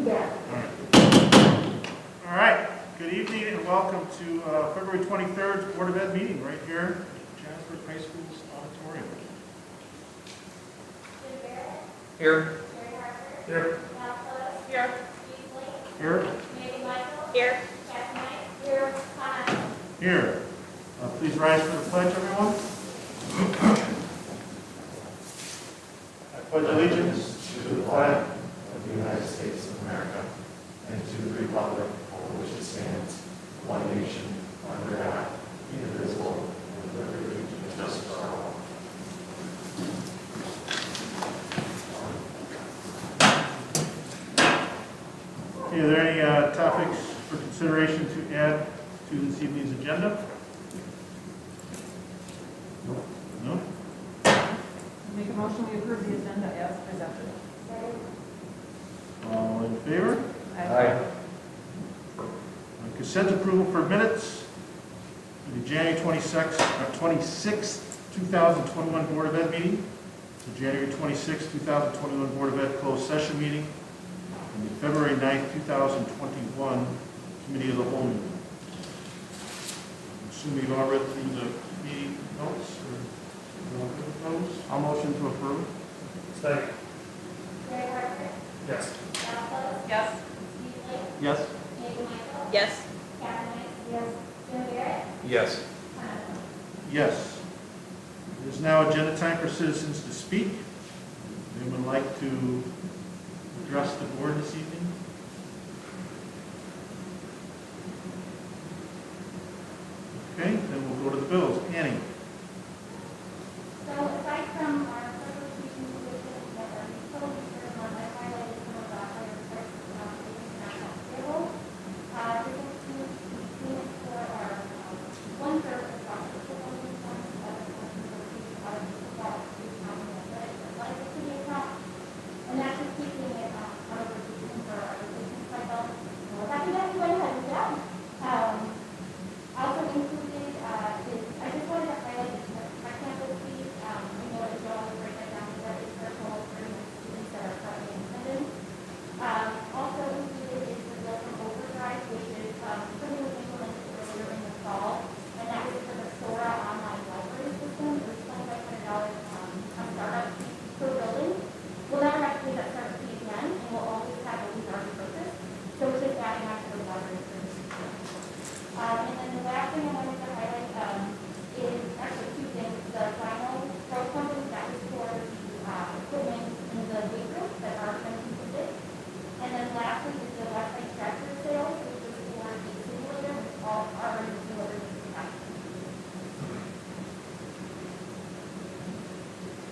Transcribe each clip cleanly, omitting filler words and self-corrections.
Yeah. All right. Good evening and welcome to February 23rd Board of Ed meeting right here at Johnsburg High School's auditorium. Here. Here. Here. Here. Here. Here. Please rise for the pledge, everyone. I pledge allegiance to the flag of the United States of America and to the republic for which it stands, one nation, under God, indivisible, with liberty and justice for all. Okay, are there any topics for consideration to add to this evening's agenda? No? Make a motion, we approve the agenda as presented. All in favor? Aye. Consent approval for minutes for the January 26th, 2021 Board of Ed meeting, the January 26th, 2021 Board of Ed closed session meeting, and the February 9th, 2021 Committee of the Whole meeting. Assume you've all read through the meeting notes, or you all good with those? I'll motion to approve. Second. Yes. Yes. Yes. Yes. Yes. Yes. It is now agenda time for citizens to speak. Anyone like to address the board this evening? Okay, then we'll go to the bills. Annie? So aside from our certification positions that are totally certain on, I highlighted some of the higher prices of the international payroll. This includes the payments for our one-third of the doctor's proposal funds, other portions of the out of the football, the accounting athletics, or athletic activity account. And that's just keeping it out of the rotation for our business cycle. We're happy that you went ahead with that. Also included is, I just wanted to highlight the campus fees. I know that you always break that down, but that is for total for students that are currently in attendance. Also included is the bill from Overdrive, which is something was implemented earlier in the fall, and that is for the Sora online library system. It was $2,500 startup fee per building. We'll never have to pay that startup fee again, and we'll always have what we've already purchased. So it's just adding on to the library service system. And then the last thing I wanted to highlight is actually two things. The final pro company that was for the equipment in the weight room that are going to be completed. And then lastly is the website tractor sales, which is for the simulator, which all are already delivered to the customer.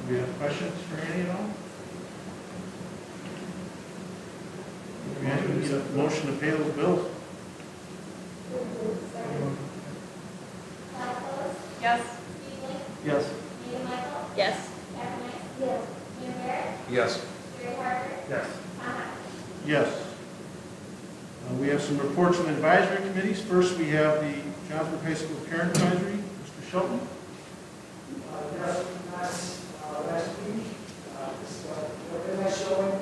Do we have questions for Annie at all? We need a motion to pay those bills. Yes. Yes. Yes. Yes. Yes. Yes. We have some reports from advisory committees. First, we have the Johnsburg High School Parent Advisory. Mr. Shelton. Yes, last week, what is showing,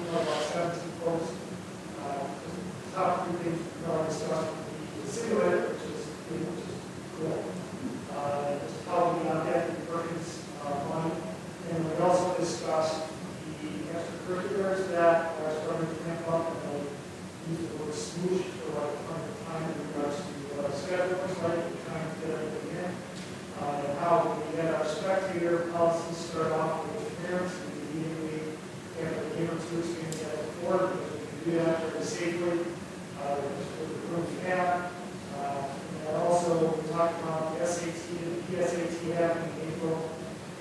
about 17 folks. Top three things we already discussed, the simulator, which is cool. It's probably not that the Perkins money. And we also discussed the extracurriculars that are starting to ramp up, and we'll use the word smoosh for like time in regards to schedules, right? We're trying to get everything in. And how we had our spectator policy start off with the parents, and immediately after a game or two experience that before, because we can do that very safely, with the room we have. And also, we talked about the SAT and the PSAT happening in April,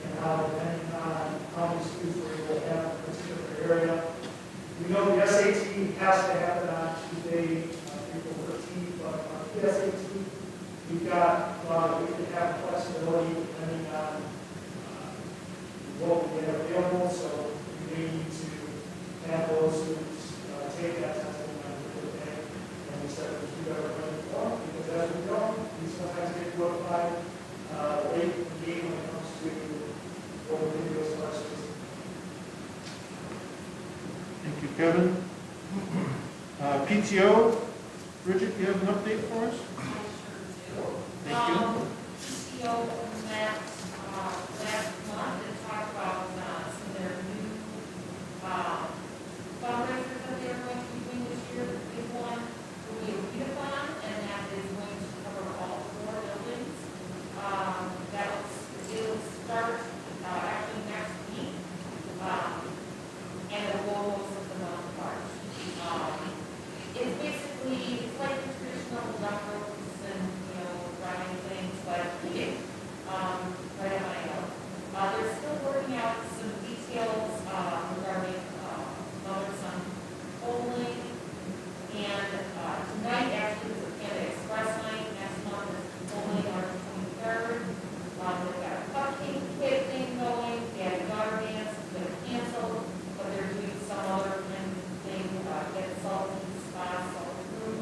and how depending on how many students we're able to have in a particular area. We know the SAT has to happen on Tuesday, April 13th, but on the PSAT, we've got, we can have flexibility depending on what we have available, so we may need to have those students take that test on a particular day, and we said we keep everybody informed, because as we go, we sometimes get notified late in the game when it comes to what we do as far as Thank you, Kevin. PTO, Bridget, you have an update for us? Thank you. PTO met last month and talked about some of their new fundraisers that they're going to be doing this year. The big one will be a readathon, and that is going to cover all 4 buildings. It'll start actually next week, and it'll go most of the month of March. It's basically, it's like the traditional dump ropes and, running things, but right on my own. They're still working out some details regarding mother-son polling, and tonight actually is a Canada Express night. Next month is polling on the 23rd. They've got a cupcake kit thing going. They had a daughter dance, it's been canceled, but they're doing some other kind of thing, get salty spots all through.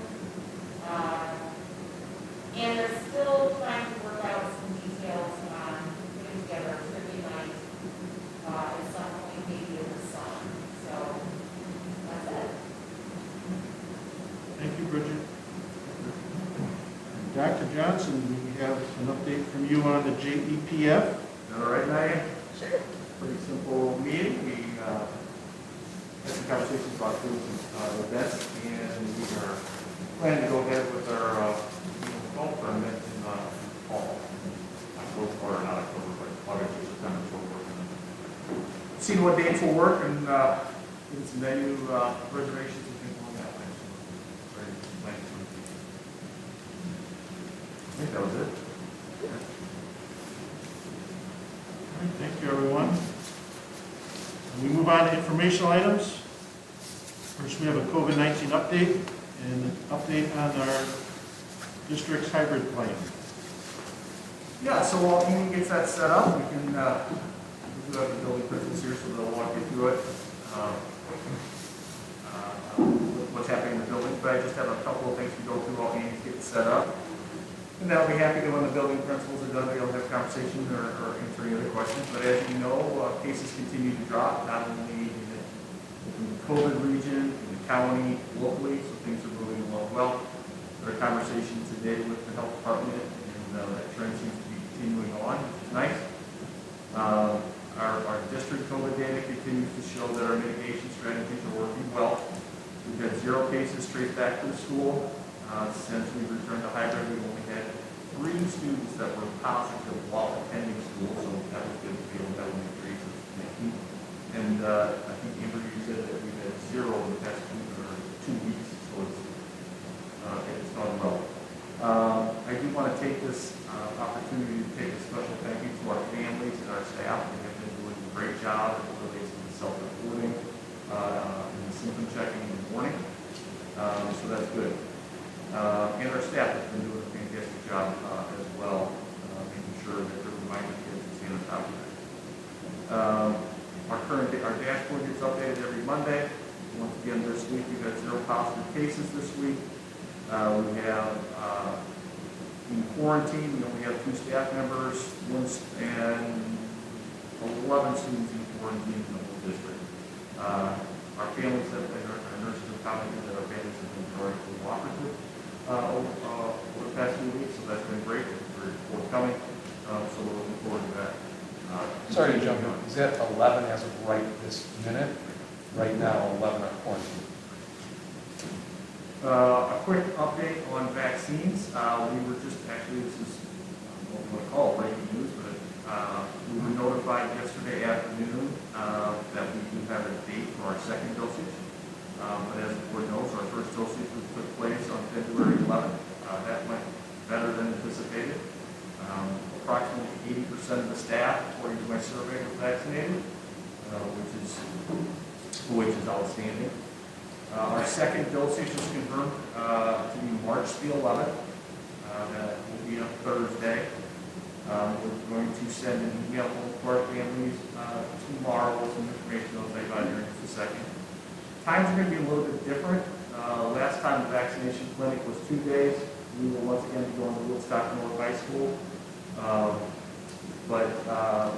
And they're still trying to work out some details on putting together a trivia night at some point, maybe in the summer. So that's it. Thank you, Bridget. Dr. Johnson, we have an update from you on the JEPF. All right, Diane? Sure. Pretty simple meeting. We had some conversations about doing some events, and we are planning to go ahead with our golf tournament in fall. October, not October, but August or September, so we're working. Seeing what dates will work and getting some venue reservations and things like that. Very nice. I think that was it. All right, thank you, everyone. We move on to informational items. First, we have a COVID-19 update and an update on our district's hybrid plan. Yeah, so while Amy gets that set up, we can do have the building principals here, so they'll walk you through it. What's happening in the building, but I just have a couple of things to go through while Amy gets set up. And I'll be happy to, when the building principals are done, we'll have a conversation or answer any other questions. But as you know, cases continue to drop, not only in the COVID region, in the county, locally, so things are moving along well. There are conversations today with the health department, and that trend seems to be continuing on, which is nice. Our district COVID data continues to show that our mitigation strategies are working well. We've had 0 cases straight back to the school. Since we returned to hybrid, we've only had 3 students that were positive while attending school, so that was good to be able to have only 3. And I think Amber, you said that we've had 0 in the past 2 weeks, so it's gone well. I do want to take this opportunity to take a special thank you to our families and our staff. They have been doing a great job as it relates to the self-reporting and the symptom checking in the morning. So that's good. And our staff has been doing a fantastic job as well, making sure that they're reminding kids to stay on top of it. Our dashboard gets updated every Monday. Once again, this week we've had 0 positive cases this week. We have in quarantine, we only have 2 staff members, and 11 students in quarantine in the whole district. Our families have been, our nurses have commented that our families have been very cooperative over the past few weeks, so that's been great. We're forthcoming, so we're looking forward to that. Sorry to jump in. Is that 11 as of right this minute? Right now, 11 are quarantined. A quick update on vaccines. We were just, actually, this is what we want to call breaking news, but we were notified yesterday afternoon that we do have a date for our 2nd dosage. But as the board knows, our first dosage took place on February 11th. That went better than anticipated. Approximately 80% of the staff, according to my survey, was vaccinated, which is outstanding. Our 2nd dosage is confirmed to be March the 11th. That will be a Thursday. We're going to send an email to our families tomorrow with some information I'll tell you about here in just a second. Times are going to be a little bit different. Last time the vaccination clinic was 2 days. We will once again be going to Woodstock North High School. But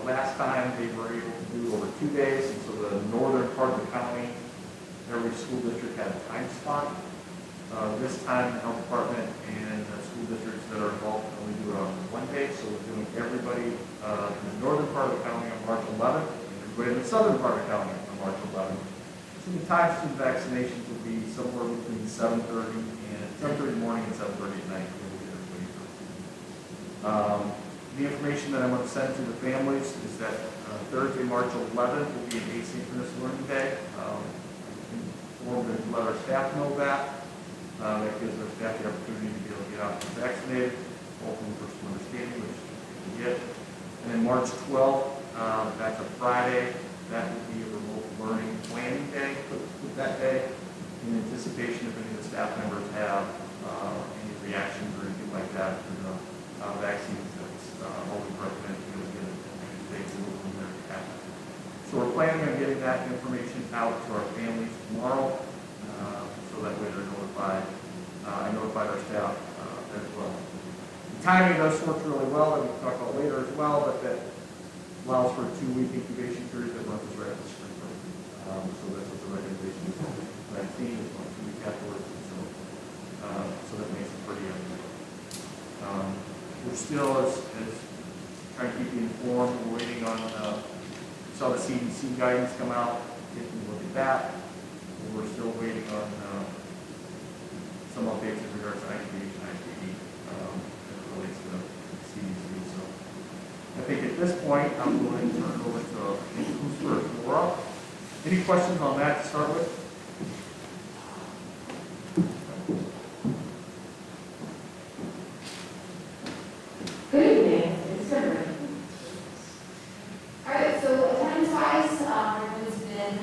last time they were able to do over 2 days, and so the northern part of the county every school district had a time slot. This time, the health department and the school districts that are involved only do it on one day, so we're doing everybody in the northern part of the county on March 11th, and everybody in the southern part of the county on March 11th. So the times for the vaccinations will be somewhere between 7:30 in the morning and 7:30 at night. The information that I'm going to send to the families is that Thursday, March 11th will be an asynchronous learning day. We'll let our staff know that. That gives our staff the opportunity to be able to get out and get vaccinated, hopefully for some understanding, which we get. And then March 12th, that's a Friday. That will be a remote learning planning day with that day, in anticipation if any of the staff members have any reactions or anything like that to the vaccines. That's always recommended to be able to get it they will from their behalf. So we're planning on getting that information out to our families tomorrow, so that way they're notified. I notified our staff as well. The timing of this works really well, and we can talk about later as well, but that allows for a 2-week incubation period that runs us right at the spring break. So that's what the recommendation is. Vaccine is 1 2 weeks afterwards, so that makes it pretty easy. We're still as trying to keep you informed. We're waiting on saw the CDC guidance come out, taking a look at that. We're still waiting on some updates in regards to IPH and IPE as it relates to the CDC. So I think at this point, I'm going to turn it over to who's first, Laura. Any questions on that to start with? Good evening, it's February. All right, so attendance-wise, everyone's been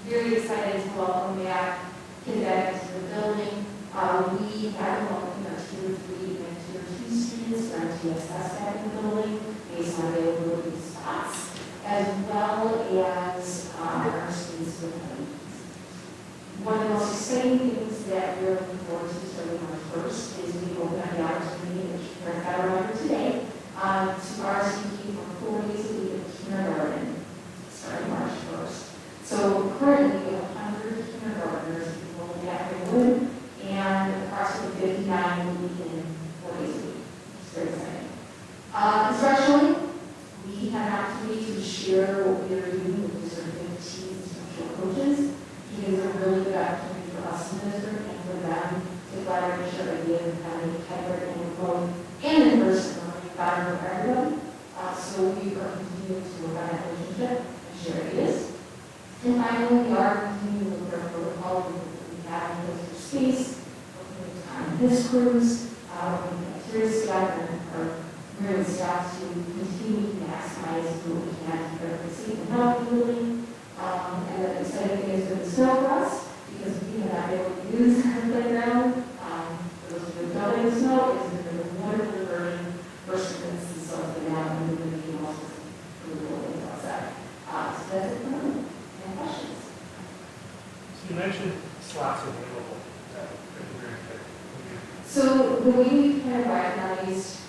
very excited to welcome back kindergarten to the building. We have welcomed our Tier 3 and Tier 2 students from TSS back in the building based on availability of spots, as well as our students with them. One of the most exciting things that we're looking forward to starting March 1st is we open up the opportunity, which we're got around today, to RSVP for 4 days a week in kindergarten starting March 1st. So currently we have 100 kindergartners enrolled at Wood and approximately 59 will be in 4 days a week. It's very exciting. Instructionally, we have an opportunity to share what we are doing with the certificate instructional coaches. It is a really good opportunity for us in the district and for them to collaborate and share ideas and having hybrid and remote and in person learning better for everybody. So we are continuing to work on that relationship and share ideas. And finally, we are continuing to look at our protocol we have in the space, working with this cruise, working with curious staff and our really staff to continue to maximize what we can to keep everything safe and healthy building. And the exciting thing is with the snow for us, because we have not been able to use our playground. For those who don't know the snow, it's been a wonderful learning first students and so on now and moving the also really building outside. So that's it for me. Any questions? So you mentioned slots available. So the way we kind of recognize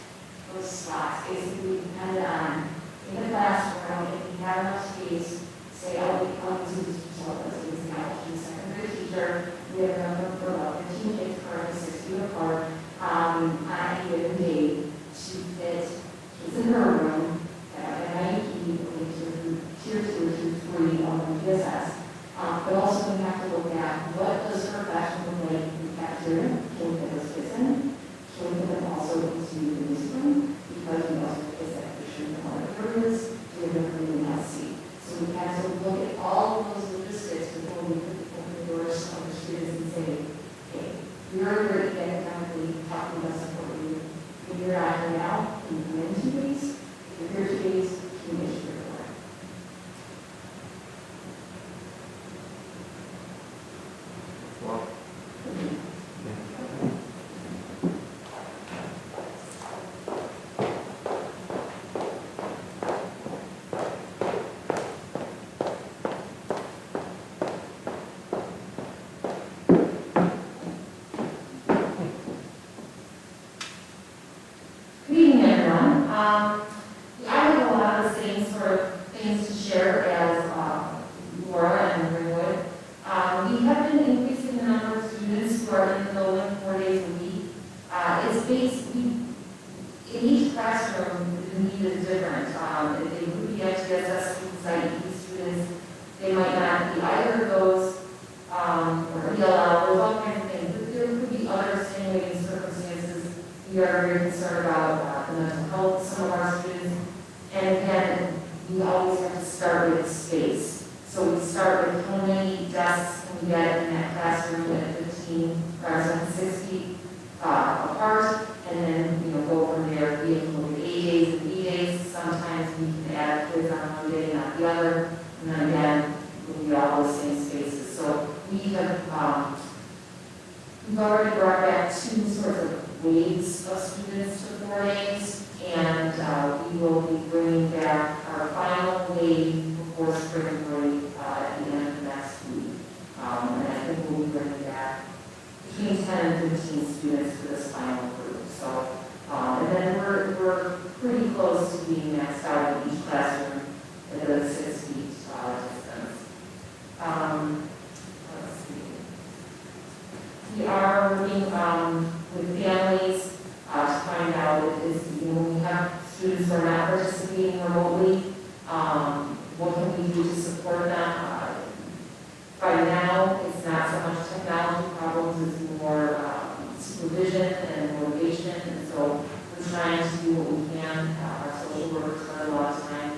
those slots basically depend on in the classroom if we have enough space. Say, I'll use this as an example. She's a secondary teacher. We have a number for about 15 kids currently 6 feet apart on any given day to fit kids in her room at IEP, Tier 2 or Tier 3 on the PSS. But also we have to look at what does her classroom look like in the cafeteria? Can we fit those kids in? Can we fit them also into the newsroom? Because we also have kids that are shooting in other areas. We have a really nice seat. So we have to look at all of those logistics before we open the doors of the students and say, hey, you're already academically talking about support you. If you're not here now, can you come in 2 weeks? If you're DLL, there's all kinds of things. But there could be other extenuating circumstances. We are very concerned about the mental health of some of our students. And again, we always have to start with space. So we start with how many desks can we get in that classroom at 15, or 6 feet apart, and then, go from there. We can look at A days and B days. Sometimes we can add kids on one day, not the other. And then again, we'll be all the same spaces. So we have, we've already brought back 2 sorts of waves of students to 4 days, and we will be bringing back our final wave before spring break at the end of next week. And I think we'll be bringing back between 10 and 15 students for this final group. So, and then we're pretty close to being maxed out in each classroom at the 6 feet distance. Let's see. We are working with families to find out if, we have students who are not participating remotely, what can we do to support them? By now, it's not so much technology problems, it's more supervision and motivation, and so we're trying to do what we can. Our social workers spend a lot of time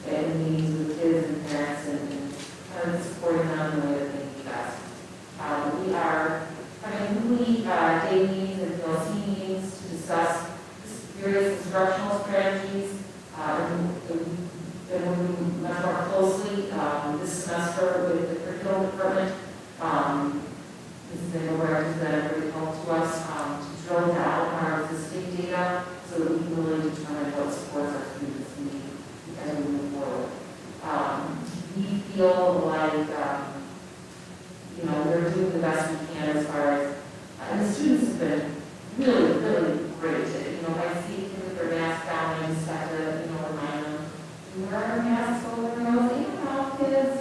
in meetings with kids and parents and kind of supporting them in the way that they need best. We are having weekly day meetings and DLC meetings to discuss various instructional strategies. Been working much more closely this semester with the curriculum department. This is an aware that really helped to us to drill down our existing data so that we can really determine what supports our students need as we move forward. We feel like we're doing the best we can as far as, and the students have been really, really great. If I see kids with their masks down, I just have to, remind them, wear our masks over their nose, kids,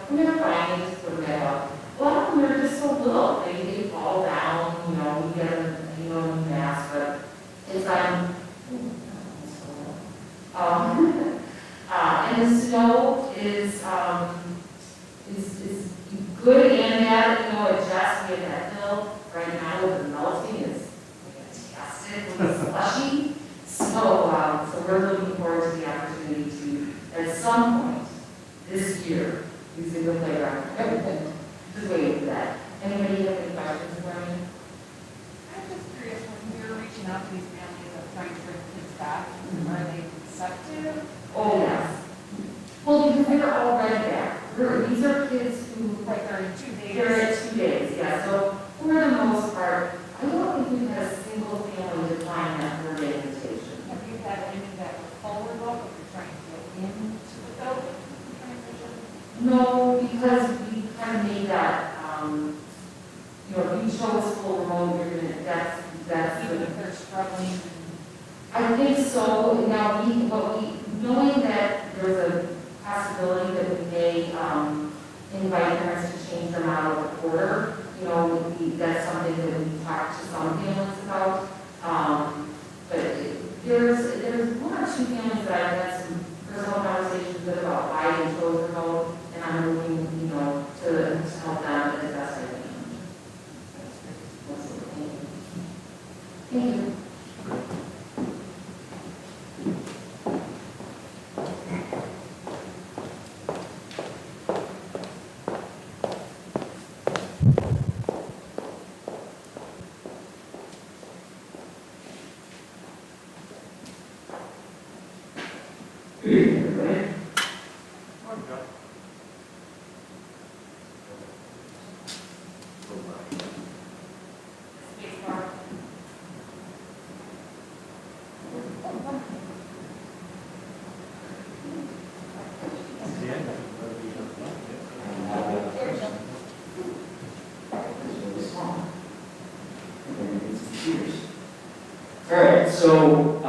when they're crying, they just put them back up. A lot of them are just so little, they fall down, we get them, a new mask, but it's, and the snow is good and bad, at Jess, we have that hill right now with the melting, it's fantastic, it's slushy. So we're looking forward to the opportunity to, at some point this year, use the playground. Just waiting for that. Anybody have any questions for me? I'm just curious, when you're reaching out to these families that are trying to bring kids back, are they receptive? Oh, yes. Well, because they're already back. These are kids who, Like, they're in 2 days? they're at 2 days, yeah. So for the most part, I don't think we've had a single family decline that 4-day invitation. Have you had any that were forward look, if you're trying to get into the building transition? No, because we kind of made that, if you show us full remote, you're gonna, that's Even the, if they're struggling? I think so. Now, knowing that there's a possibility that we may invite parents to change their model of quarter, that's something that we talked to some families about. But there's 1 or 2 families that I've had some personal conversations with about why they chose remote, and I'm looking, to help them as best I can. Thank you. All right, so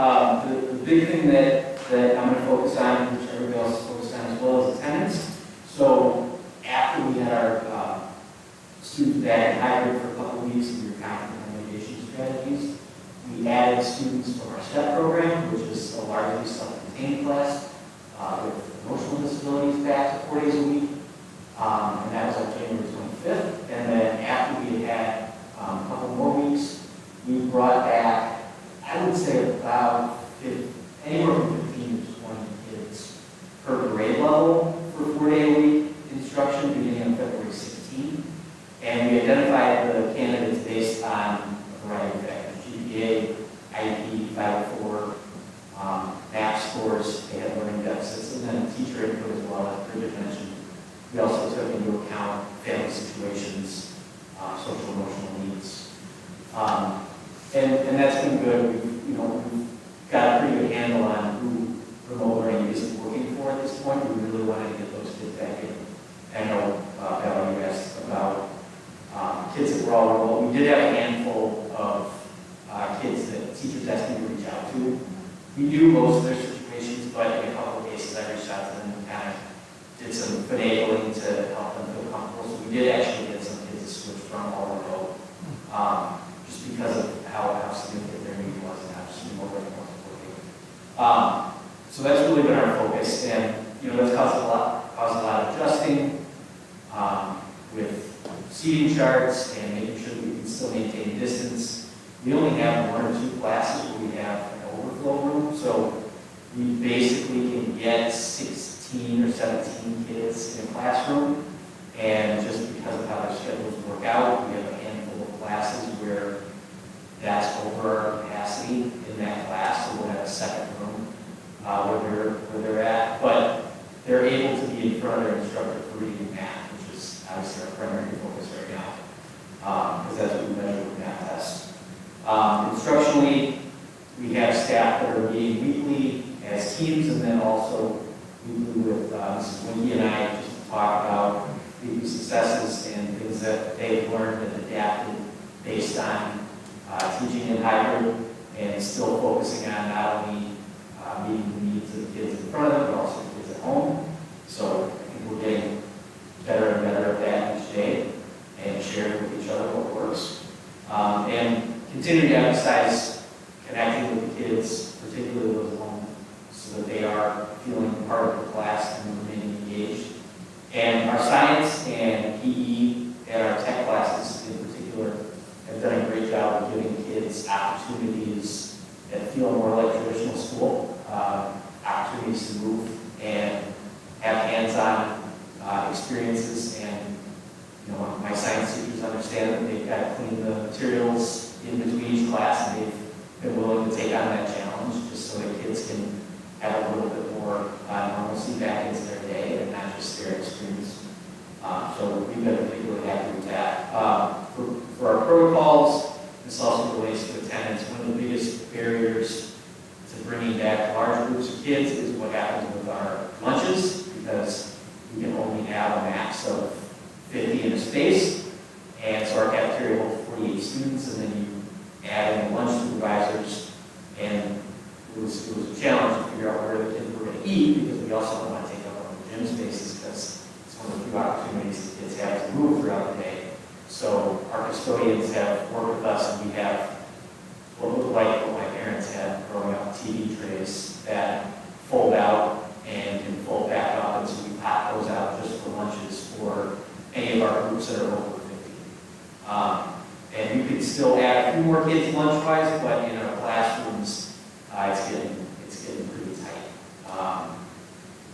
the big thing that I'm going to focus on, which everybody else is focused on as well, is attendance. So after we had our students back in hybrid for a couple of weeks, we were counting on mitigation strategies. We added students from our STEP program, which is a largely self-contained class with emotional disabilities back to 4 days a week. And that was on January 25th. And then after we And that's been good. We've got a pretty good handle on who remote learning is working for at this point. We really wanted to get those kids back in. I know, Val, you asked about kids that were all remote. We did have a handful of kids that teachers asked me to reach out to. We do most of their situations, but in a couple of cases I reached out to them and kind of did some finagling to help them feel comfortable. So we did actually get some kids to switch from all remote, just because of how significant their need was and how just remote learning wasn't working. So that's really been our focus, and that's caused a lot of adjusting with seating charts and making sure that we can still maintain distance. We only have 1 or 2 classes where we have an overflow room, so we basically can get 16 or 17 kids in a classroom, and just because of how their schedules work out, we have a handful of classes where that's over our capacity in that class, so we'll have a second room where they're at, but they're able to be in front of their instructor for reading and math, which is obviously our primary focus right now, because that's what we measure with math tests. Instructionally, we have staff that are meeting weekly as teams, and then also weekly with Mrs. Winky and I just to talk about weekly successes and things that they've learned and adapted based on teaching in hybrid, and still focusing on not only meeting the needs of the kids in front of them, but also the kids at home. So I think we're getting better and better at that each day, and sharing with each other what works. And continue to emphasize connecting with the kids, particularly those at home, so that they are feeling part of the class and remaining engaged. And our science and PE and our tech classes in particular have done a great job of giving kids opportunities that feel more like traditional school, opportunities to move and have hands-on experiences. And my science teachers understand that they've got to clean the materials in between each class, and they've been willing to take on that challenge just so that kids can have a little bit more normalcy back into their day and not just their experience. So we've been particularly happy with that. For our protocols, this also relates to attendance. One of the biggest barriers to bringing back large groups of kids is what happens with our lunches, because we can only have a max of 50 in a space, and so our cafeteria holds 48 students, and then you add in the lunch supervisors, and it was a challenge to figure out where the kids were going to eat, because we also don't want to take up our gym spaces, because it's one of the few opportunities the kids have to move throughout the day. So our custodians have worked with us, and we have what looked like what my parents had growing up, TV trays that fold out and can fold back up, and so we pop those out just for lunches for any of our groups that are over 50. And you could still add a few more kids lunch-wise, but in our classrooms, it's getting pretty tight.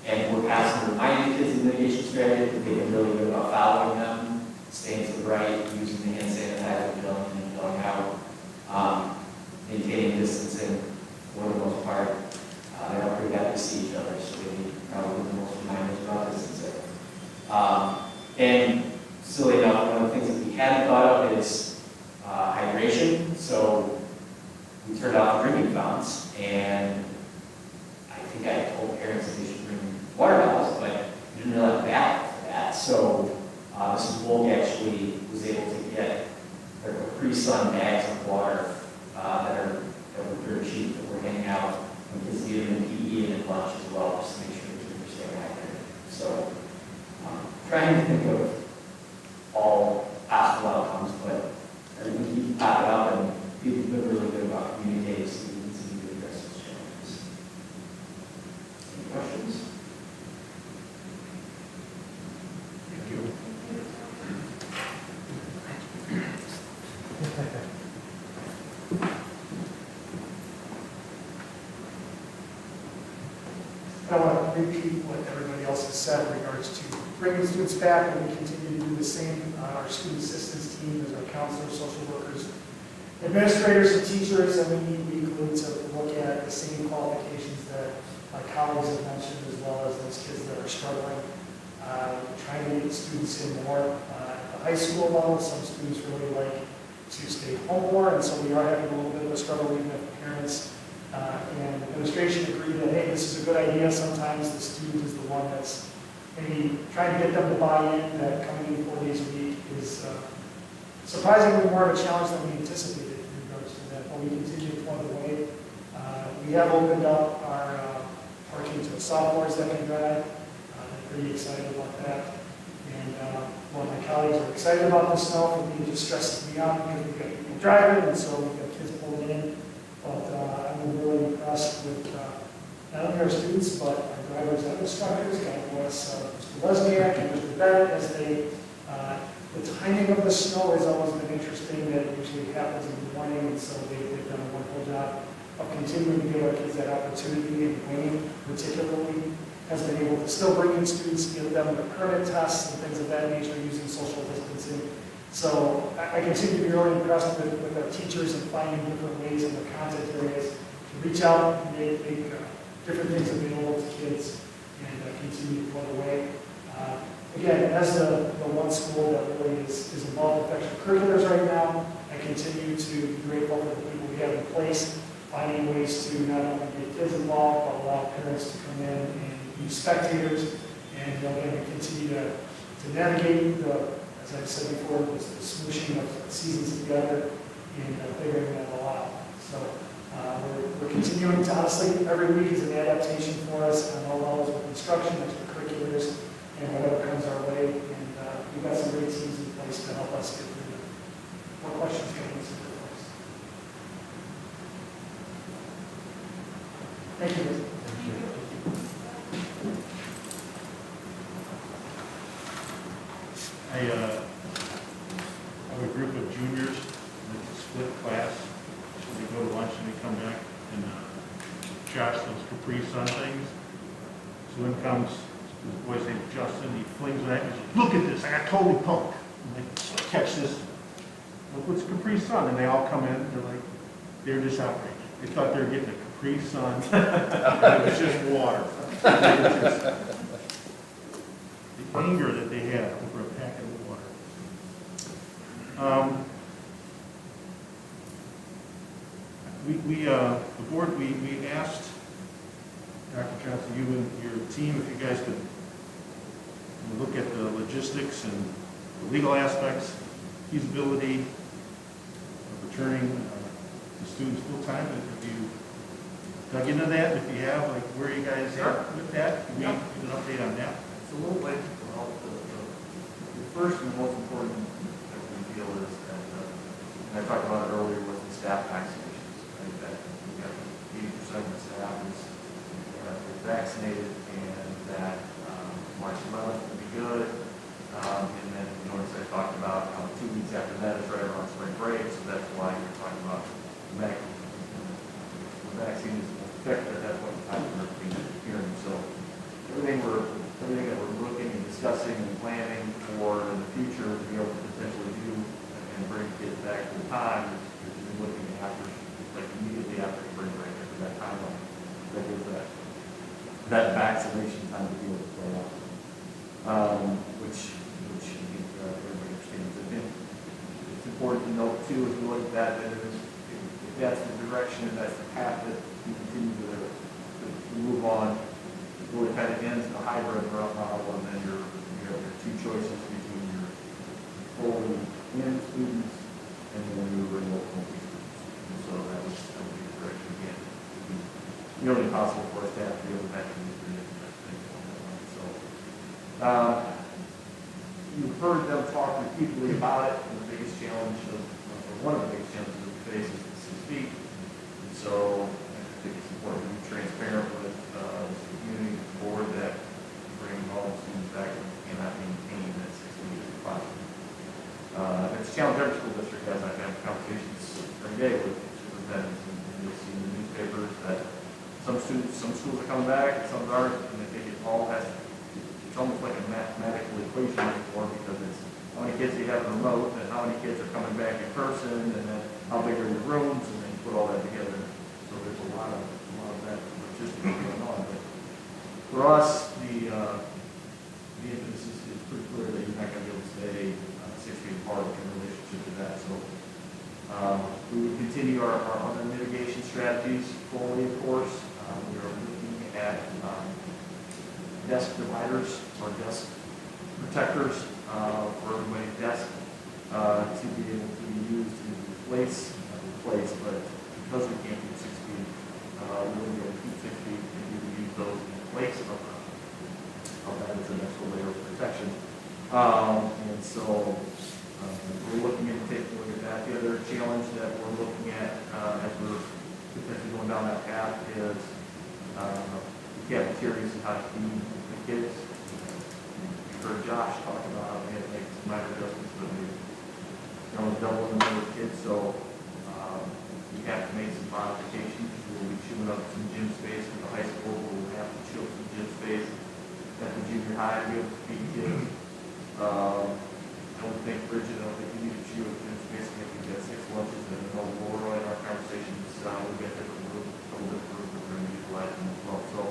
And we're constantly reminding kids of the mitigation strategy that they've been really good about following them, staying to the right, using the hand sanitizer, filling in and filling out, maintaining distancing for the most part. They're all pretty happy to see each other, so they need probably the most reminders about distancing. And silly enough, one of the things that we hadn't thought of is hydration. So we turned off the drinking fountains, and I think I told parents that they should bring water bottles, but we didn't really have a bath for that. So Mrs. Volk actually was able to get their Capri Sun bags of water that were dirt cheap, that were hanging out when kids needed them in PE and in lunch as well, just to make sure that kids were staying hydrated. So trying to think of all possible outcomes, but everything keeps popping up, and people have been really good about communicating, so we continue to address those challenges. Any questions? Thank you. I want to repeat what everybody else has said in regards to bringing students back, and we continue to do the same. Our student assistance team, as our counselors, social workers, administrators, and teachers, and we meet weekly to look at the same qualifications that my colleagues have mentioned, as well as those kids that are struggling. Trying to get students in more at the high school level. Some students really like to stay home. home more, and so we are having a little bit of a struggle even with parents and administration agree that, hey, this is a good idea. Sometimes the student is the one that's maybe trying to get them to buy in, that coming in 4 days a week is surprisingly more of a challenge than we anticipated in regards to that, but we continue to plug away. We have opened up our parking to sophomores that can drive. They're pretty excited about that. And one of my colleagues are excited about the snow. For me, it just stresses me out because we've got people driving, and so we've got kids pulling in. But I'm really impressed with not only our students, but our drivers and instructors. God bless Mr. Lesniak and Mr. Bennett as they, the timing of the snow has always been interesting. That it usually happens in the morning, and so they've done a wonderful job of continuing to give our kids that opportunity. And Wayne, particularly, has been able to still bring in students, give them the permit tests and things of that nature using social distancing. So I continue to be really impressed with our teachers and finding different ways in the content areas to reach out and make different things available to kids and continue to plug away. Again, as the one school that really is involved with extracurriculars right now, I continue to be grateful for the people we have in place, finding ways to not only get kids involved, but allow parents to come in and be spectators. And again, we continue to navigate as I've said before, the smooshing of seasons together and figuring that all out. So we're continuing to, honestly, every week is an adaptation for us on all levels of instruction, extracurriculars, and whatever comes our way. And we've got some great teams in place to help us get through that. More questions coming in for us? Thank you. I have a group of juniors, it's a split class, so they go to lunch and they come back and Josh those Capri Sun things. So in comes this boy's named Justin, he flings it at me, he's like, look at this, I got totally punked. And they catch this, look what's Capri Sun, and they all come in, they're just outraged. They thought they were getting a Capri Sun, and it was just water. The anger that they had over a packet of water. The board, we asked Dr. Johnson, you and your team, if you guys could look at the logistics and the legal aspects, feasibility of returning the students full-time. Have you dug into that? If you have, like, where are you guys at with that? Can we give an update on that? Absolutely. Well, the first and most important that we feel is that, and I talked about it earlier, was the staff vaccinations. Right? That we got 80% of the staff is vaccinated, and that March 11th will be good. And then you notice I talked about how 2 weeks after that is right around spring break, so that's why you're talking about the vaccine is effective at that point in time for being hearing. So everything that we're looking and discussing and planning for in the future to be able to potentially do and bring kids back full time is looking after, like immediately after spring break, after that timeline, that gives that vaccination time to be able to play out, which I think everybody understands. I think it's important to note too, as we look at that, that if that's the direction, if that's the path that we continue to move on, it really kind of ends the hybrid model, and then you have your two choices between your fully in students and then your remote students. And so that would be the direction again. It would be nearly impossible for us to have to be able to actually do this. So you've heard them talk repeatedly about it, and the biggest challenge or one of the biggest challenges that we face is the 6 feet. And so I think it's important to be transparent with the community, the board, that bringing all the students back cannot maintain that 6 feet in the classroom. It's a challenge every school district has. I've had conversations every day with superintendents, and you'll see in the newspapers that some schools are coming back and some aren't, and I think it all has, it's almost like a mathematical equation anymore, because it's how many kids do you have in remote, and how many kids are coming back in person, and then how big are your rooms, and then you put all that together. So there's a lot of that logistics going on. But for us, the emphasis is pretty clear that you're not going to be able to stay 6 feet apart in relationship to that. So We will continue our other mitigation strategies fully, of course. We are looking at desk dividers or desk protectors for everybody's desk to be able to be used to replace, but because we can't do 6 feet, we will be able to keep 6 feet and we will use those in place of that as an extra layer of protection. And so we're looking at taking a look at that. The other challenge that we're looking at as we're potentially going down that path is the cafeterias and how to feed the kids. You heard Josh talk about how we had to make some minor adjustments, but we double the number of kids, so we have to make some modifications. We'll be chewing up some gym space in the high school. We'll have to chew up some gym space at the junior high to be able to feed kids. I don't think, Bridget, I don't think you need to chew up gym space. If we get 6 lunches and no more in our conversations, we'll get different group, a little different group we're going to utilize them as well. So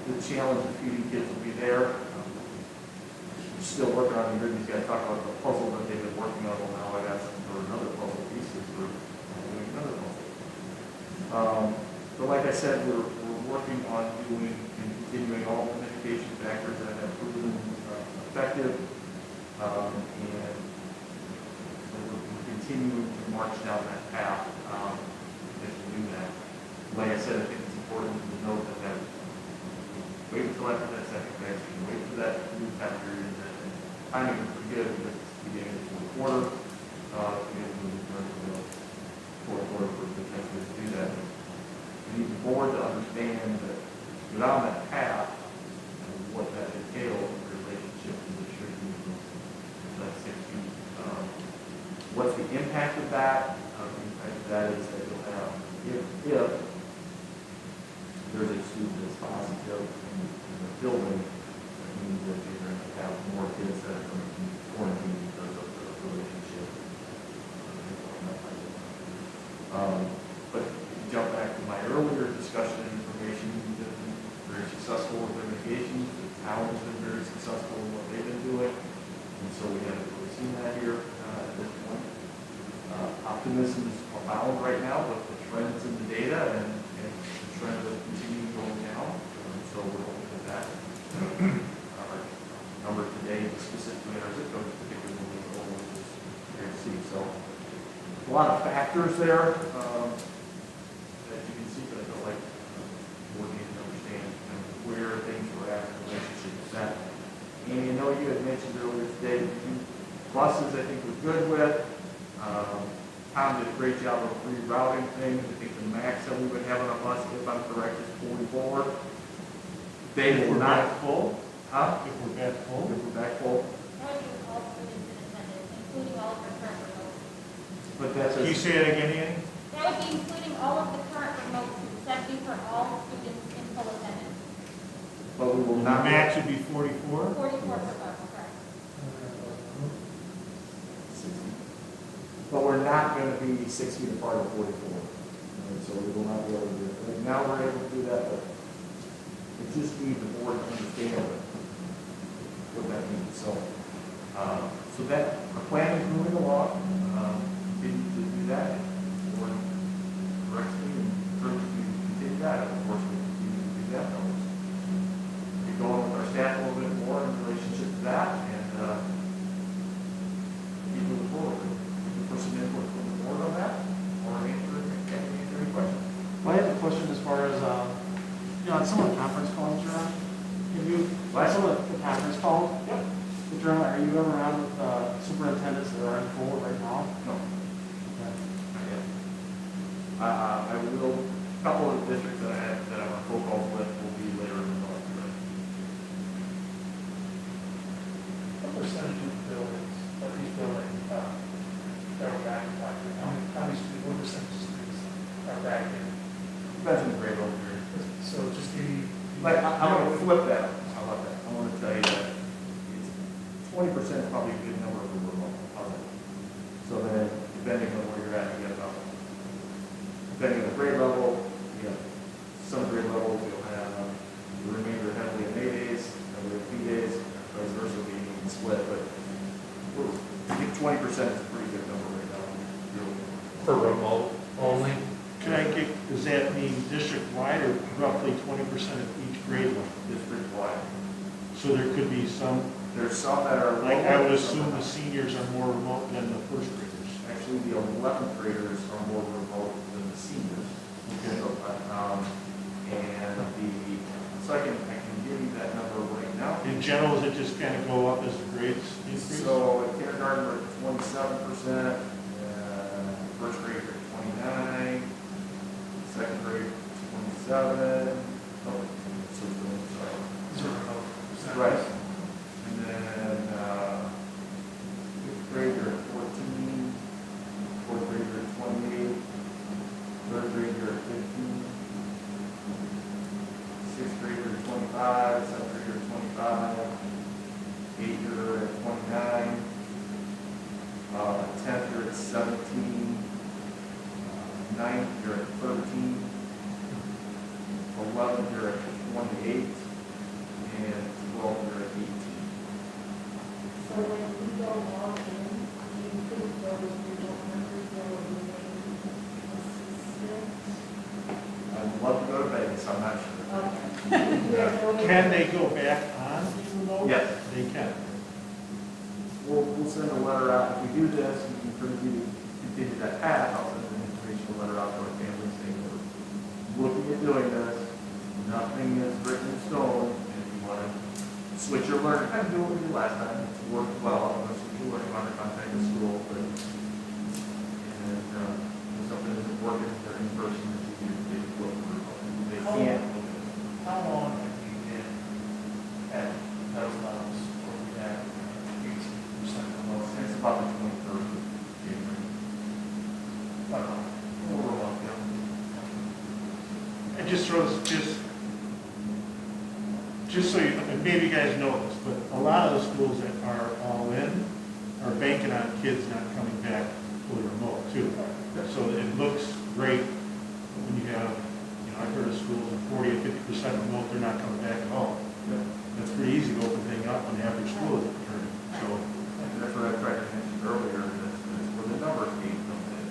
the challenge of feeding kids will be there. We're still working on the These guys talk about the puzzle that they've been working on. Well, now I got something for another puzzle piece for doing another puzzle. But like I said, we're working on doing and continuing all the mitigation factors that have proven effective. And so we're continuing to march down that path as we do that. Like I said, I think it's important to note that wait until after that second vaccine, wait for that new time period. Timing is pretty good because it's beginning of the fourth quarter. Beginning of the fourth quarter for potentially to do that. We need the board to understand that get on that path and what that entails in the relationship to the shrinking of that 6 feet. What's the impact of that? The impact of that is that you'll have, if there's a student that's positive in the building, that means that you're going to have more kids that are going to be quarantined because of the relationship. But jump back to my earlier discussion and information, we've been very successful with their mitigation. The town has been very successful in what they've been doing. And so we haven't really seen that here at this point. Optimism is abound right now with the trends in the data and the trend of continuing going down. So we're hoping that our number today, specifically in our zip code, is particularly low, which is great to see. So a lot of factors there that you can see, but I feel like we need to understand where things were at in relationship to that. And you know, you had mentioned earlier today, buses I think we're good with. Tom did a great job of rerouting things. I think the max that we would have on a bus, if I'm correct, is 44. They If will we're not. back full? Huh? If we're back full, If we're back full. That would be all students in attendance, including all of the current remote. But that's can you say that again, Annie? That would be including all of the current remote students. That would be for all students in full attendance. But we will The not. max would be 44? 44 per bus, correct? But we're not going to be 6 feet apart of 44. And so we will not be able to do it. Right now we're able to do that, but we just need the board to understand what that means. So, so that our plan is moving along. Continue to do that. The board corrects me and encourages me to continue that. And of course, we'll continue to do that. We'll be going with our staff a little bit more in relationship to that and keep moving forward. For some input from the board on that, or answer any questions. Well, I have a question as far as, on some of the conference calls you're on. Have you, some of the conference calls? Yep. That you're on, are you ever on with superintendents that are in full right now? No. Not yet. I will, a couple of the districts that I'm on phone calls with will be later in the month. What percentage of buildings, of these buildings, that are back in factory? How many students, what percentage of students are back in? Depends on the grade level here. So just the. Like, I'm going to flip that. How about that? I want to tell you that it's 20% is probably a good number for remote. So then, depending on where you're at, you get about, depending on the grade level, you have some grade levels, you'll have the remainder heavily in A days, heavily in B days, vice versa being even split, but I think 20% is a pretty good number right now. For remote only? Can I get, does that mean district-wide or roughly 20% of each grade level? District-wide. So there could be some, There's some that are. like I would assume the seniors are more remote than the first graders. Actually, the 11th graders are more remote than the seniors. Okay. So, and the second, I can give you that number right now. In general, does it just kind of go up as the grades increase? So in kindergarten, we're at 27%, first grade, we're at 29, second grade, 27. Oh, so, sorry. These are remote. Right. And then, fifth grade, you're at 14, fourth grade, you're at 28, third grade, you're at 15, sixth grade, you're at 25, seventh grade, you're at 25, eighth, you're at 29, 10th, you're at 17, ninth, you're at 13, 11th, you're at 28, and 12th, you're at 18. So when we go all in, do you think those result numbers will remain consistent? I'd love to go to Vegas, I'm not sure. Okay. Can they go back on to remote? Yes. They can. We'll send a letter out, if we do this, we can continue that path, I'll send an informational letter out to our families saying we're looking at doing this, nothing is written in stone, and if you want to switch your learning, kind of do what we did last time, it's worked well, I'm going to switch your learning on the contact of school, but, and, if something isn't working, they're in person, it's easier to get it working. They can't. How long have you been at those levels where we have 18% remote? It's about the 23rd of January. Over a month, yeah. And just so you, and maybe you guys know this, but a lot of the schools that are all in are banking on kids not coming back fully remote too. So it looks great when you have, I've heard of schools with 40 or 50% remote, they're not coming back at all. That's pretty easy to open thing up when the average school is returning. So And that's what I tried to mention earlier, that's where the numbers game comes in.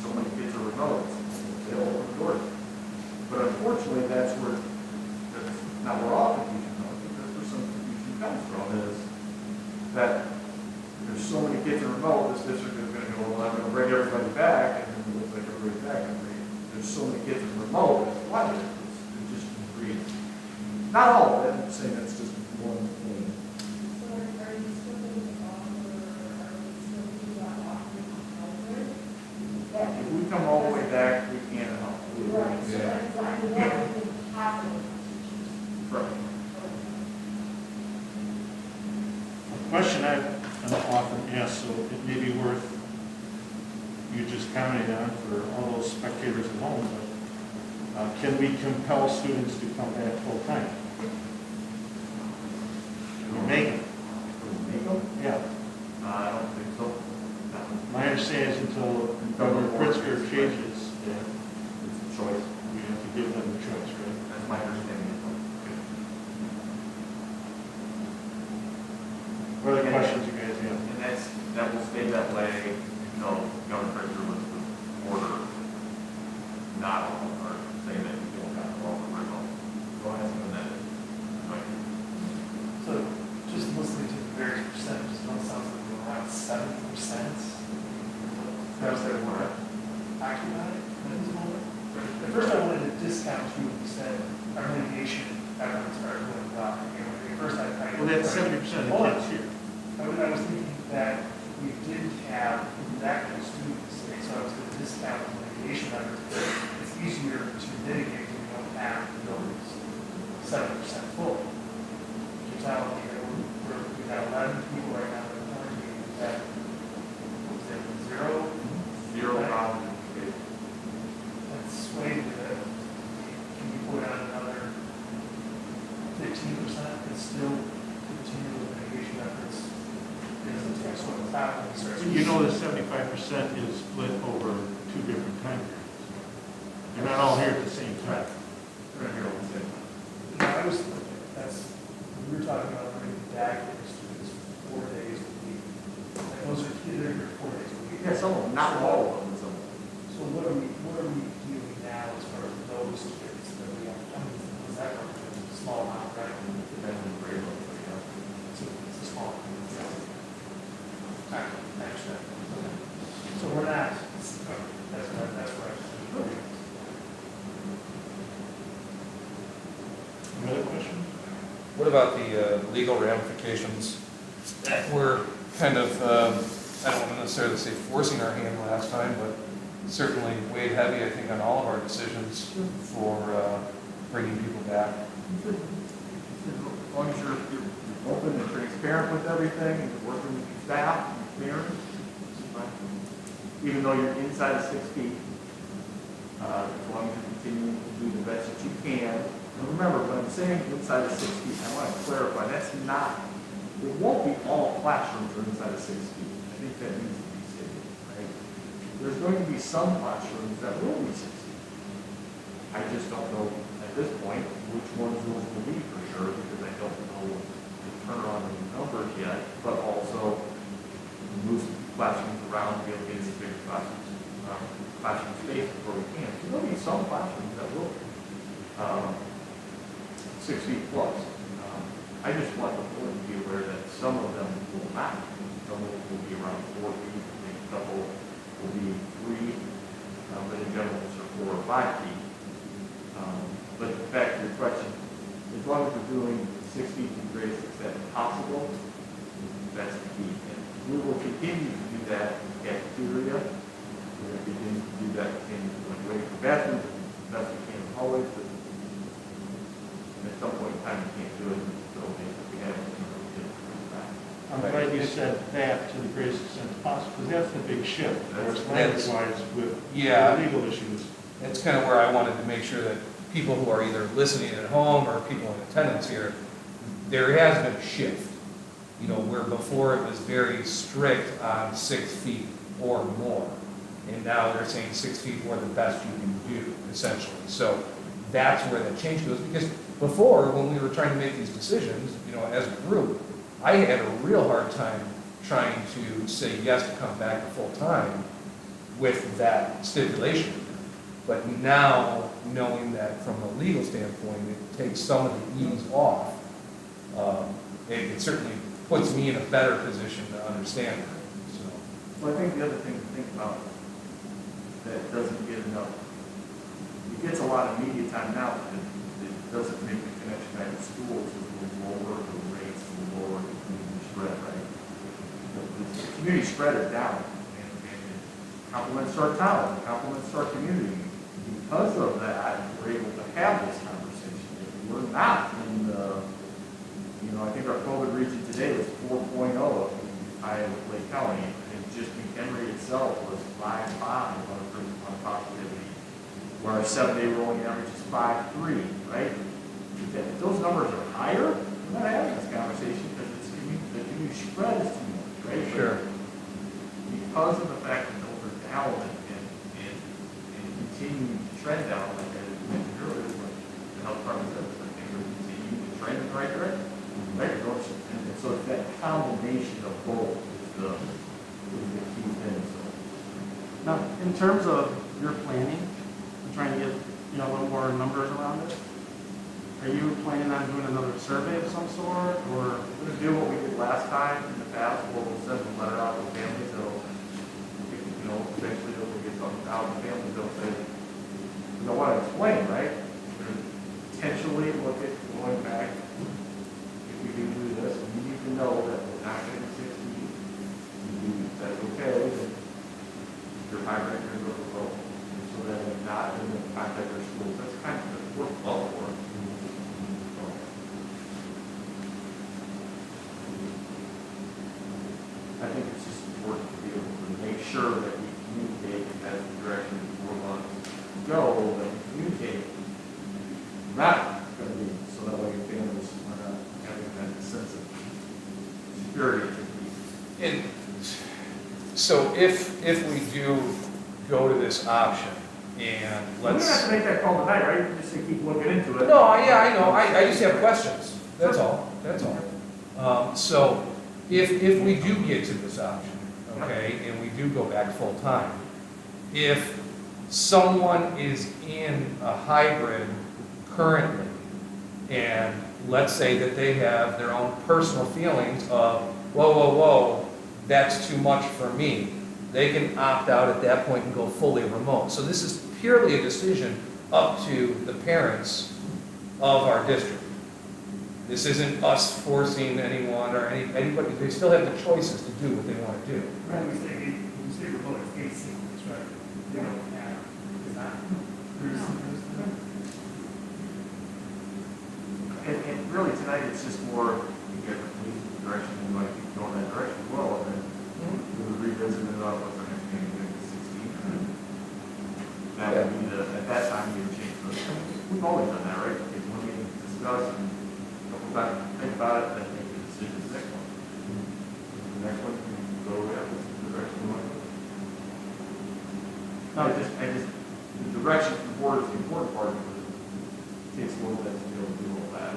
So many kids are remote, they all open the doors. But unfortunately, that's not where all confusion comes, because where some confusion comes from is that there's so many kids are remote, this district is going to go, well, I'm going to bring everybody back, and then it looks like everybody's back, and there's so many kids are remote, that's why it just creates, not all of it, I'm saying that's just one thing. So are you still going to offer, are we still doing offering hybrid? If we come all the way back, we can't help. Right, so Yeah. it's like, what would be happening? Right. a question I'm often asked, so it may be worth you just commenting on for all those spectators at home, but can we compel students to come back full time? Can we make them? Make them? Yeah. I don't think so. No. My understanding is until Governor Pritzker changes, It's a choice. we have to give them the choice, right? That's my understanding. What other questions you guys have? And that will stay that way until Governor Pritzker was to order not all, or say that you don't have all the remote. Go ahead and that. Right. So just listening to the various percentages, it sounds like we're around 7%. That's their word. Occupied at this moment. At first I wanted to discount you when you said our mitigation efforts are going well. At first I Well, that's 70% of the kids here. I was thinking that we didn't have that many students, and so I was going to discount the mitigation efforts. It's easier to mitigate when you don't have the buildings 7% full. You're telling me that we've got 11 people right now in quarantine, is that, was it 0? Zero positive. That's way to the, can you put on another 15% and still continue with mitigation efforts? You know that 75% is split over 2 different time periods. They're not all here at the same time. They're here all the same. No, I was, we were talking about bringing back the students 4 days a week. And those are, they're here 4 days a week. Yeah, some of them, not all of them, some. So what are we doing now as far as those kids that we have? I mean, was that a small amount, right? Depends on the grade level, yeah. It's a small. I understand. Okay. So we're not, that's right. Any other questions? What about the legal ramifications that we're kind of, I don't want to necessarily say forcing our hand last time, but certainly weighed heavy, I think, on all of our decisions for bringing people back. As long as you're open and transparent with everything, and you're working with your staff and your parents, it's fine. Even though you're inside of 6 feet, as long as you're continuing to do the best that you can. And remember, when I'm saying inside of 6 feet, I want to clarify, that's not, it won't be all classrooms are inside of 6 feet. I think that needs to be stated, right? There's going to be some classrooms that will be 6 feet. I just don't know at this point which ones those will be for sure, because I don't know the turnaround of the numbers yet, but also move some classrooms around to be able to get some bigger classrooms, classroom space where we can. So there'll be some classrooms that will be 6 feet plus. I just want the board to be aware that some of them will not. Some of them will be around 4 feet, I think a couple will be 3, but in general, it's 4 or 5 feet. But back to your question, as long as we're doing 6 feet to the greatest extent possible, that's the key. And we will continue to do that in the cafeteria. We're going to continue to do that in waiting for bathrooms, best we can always, but at some point in time, we can't do it. So we have to do it. I'm glad you said that to the greatest extent possible, because that's the big shift, of course, That's- language-wise with Yeah. legal issues. That's kind of where I wanted to make sure that people who are either listening at home or people in attendance here, there has been a shift. You know, where before it was very strict on 6 feet or more. And now they're saying 6 feet or the best you can do, essentially. So that's where that change goes. Because before, when we were trying to make these decisions, you know, as a group, I had a real hard time trying to say yes to come back to full time with that stipulation. But now, knowing that from a legal standpoint, it takes some of the ease off, it certainly puts me in a better position to understand it. So, Well, I think the other thing to think about that doesn't get enough, it gets a lot of media time now, but it doesn't make the connection back to schools with the lower the rates, the lower the community spread, right? The community spread is down, and it complements our town, it complements our community. Because of that, we're able to have this conversation. If we're not in the, you know, I think our COVID region today was 4.0 of Iowa Lake County, and just McHenry itself was 5.5 on positivity, where our 7-day rolling average is 5.3, right? If those numbers are higher, we're not having this conversation because it's the community spread is too much, right? Sure. Because of the fact that those are down and continuing to trend down, like I mentioned earlier, like the health department says, I think we're continuing to trend in the right direction. Right, and so it's that combination of both is the key thing. So. Now, in terms of your planning, and trying to get, you know, a little more numbers around it, are you planning on doing another survey of some sort, or? We're going to do what we did last time in the past, where we'll send a letter out to families that'll, you know, eventually they'll get something out to families, they'll say, you know what, explain, right? We're going to potentially look at going back. We can do this, and you need to know that we're not getting 6 feet. That's okay, then your high rate can go to low. So that if not, then contact our schools. That's kind of the work well for it. So, I think it's just important to be able to make sure that we communicate in that direction we're going to go, that we communicate. Not going to be, so that way families are not having that sense of security. and so if we do go to this option, and We don't let's. have to make that call tonight, right? We just say keep looking into it. No, yeah, I know, I just have questions, that's all, that's all. So, if we do get to this option, okay, and we do go back full-time. If someone is in a hybrid currently, and let's say that they have their own personal feelings of, whoa, that's too much for me, they can opt out at that point and go fully remote. So this is purely a decision up to the parents of our district. This isn't us forcing anyone or anybody, they still have the choices to do what they want to do. When we say remote, it's asynchronous, right? They don't have, it's not. And really tonight, it's just more, you get the direction, and like, go in that direction, well, and then we would revisit it up with the next meeting, maybe the 16th. That would be at that time, you would change those. We've always done that, right? Take one meeting, discuss, and couple back, think about it, then make the decision the next one. The next one, you go with the direction you want to go. I just, the direction from the board is the important part, because it takes a little bit to be able to do all that.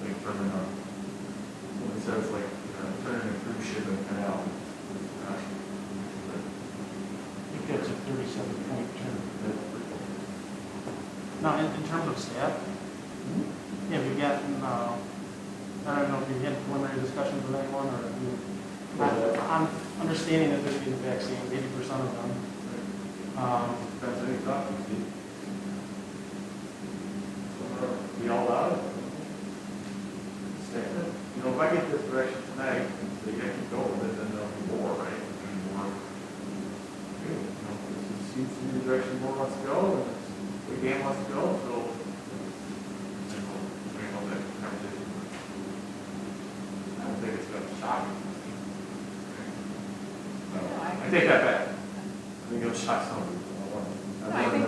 Like turning on, so it says like, turning a cruise ship in a canal. It gets a 37-point turn. Now, in terms of staff, have you gotten, I don't know if you had preliminary discussions with anyone, or I'm understanding that they're getting the vaccine, 80% of them. Depends on who you're talking to. We all out? You know, if I get this direction tonight, so you gotta keep going with it, then there'll be more, right? There'll be more. You know, this seems to be the direction more wants to go, and the game wants to go, so. I don't think it's gonna shock me. I take that back. I think it'll shock some people. I think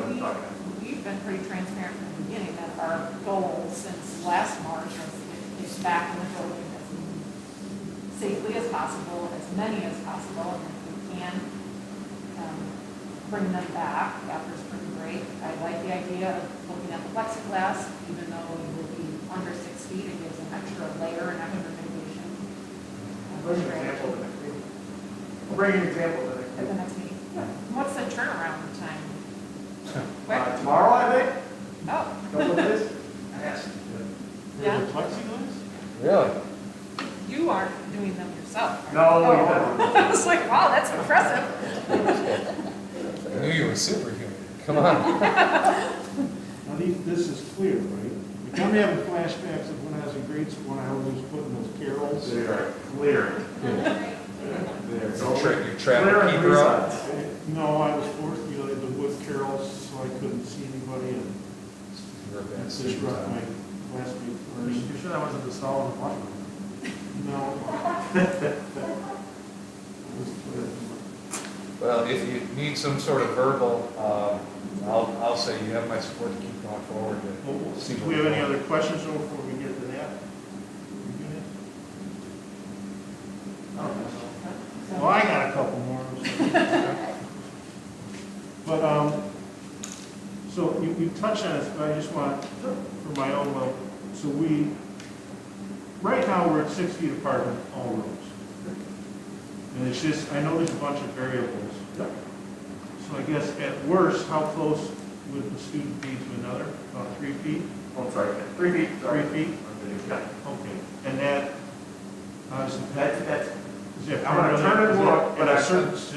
we've been pretty transparent from the beginning that our goal since last March is back in the building as safely as possible, as many as possible, and if we can bring them back after spring break. I like the idea of looking at the plexiglass, even though we will be under 6 feet, it gives an extra layer and extra mitigation. Bring an example of the next meeting. I'll bring an example of the next At the meeting. next meeting. What's the turnaround time? Quick? Tomorrow, I think, Oh, couple of days. Yes. Yeah. The plexiglass? Really? you aren't doing them yourself. No, are you? he doesn't. I was like, wow, that's impressive. I knew you were superhuman. Come on. Now, this is clear, right? Like, I'm having flashbacks of when I was in grade school, when I was putting those carols. They are clear. They're You're trapping clear on keeper three up. sides. No, I was forced, the wood carols, so I couldn't see anybody, and You're a bad that's student. disrupt my classmate learning. You sure that wasn't the stall in the lunchroom? No. Well, if you need some sort of verbal, I'll say you have my support to keep going forward. Do we have any other questions before we get to that? Well, I got a couple more. But, so you touched on this, but I just want, for my own level, so right now, we're at 6 feet apart on all roads. And it's just, I know there's a bunch of variables. So I guess at worst, how close would the student be to another? About 3 feet? Oh, sorry, 3 feet. 3 feet? Yeah. Okay, and that, that's, is it I'm gonna turn and look, but at I- a certain, is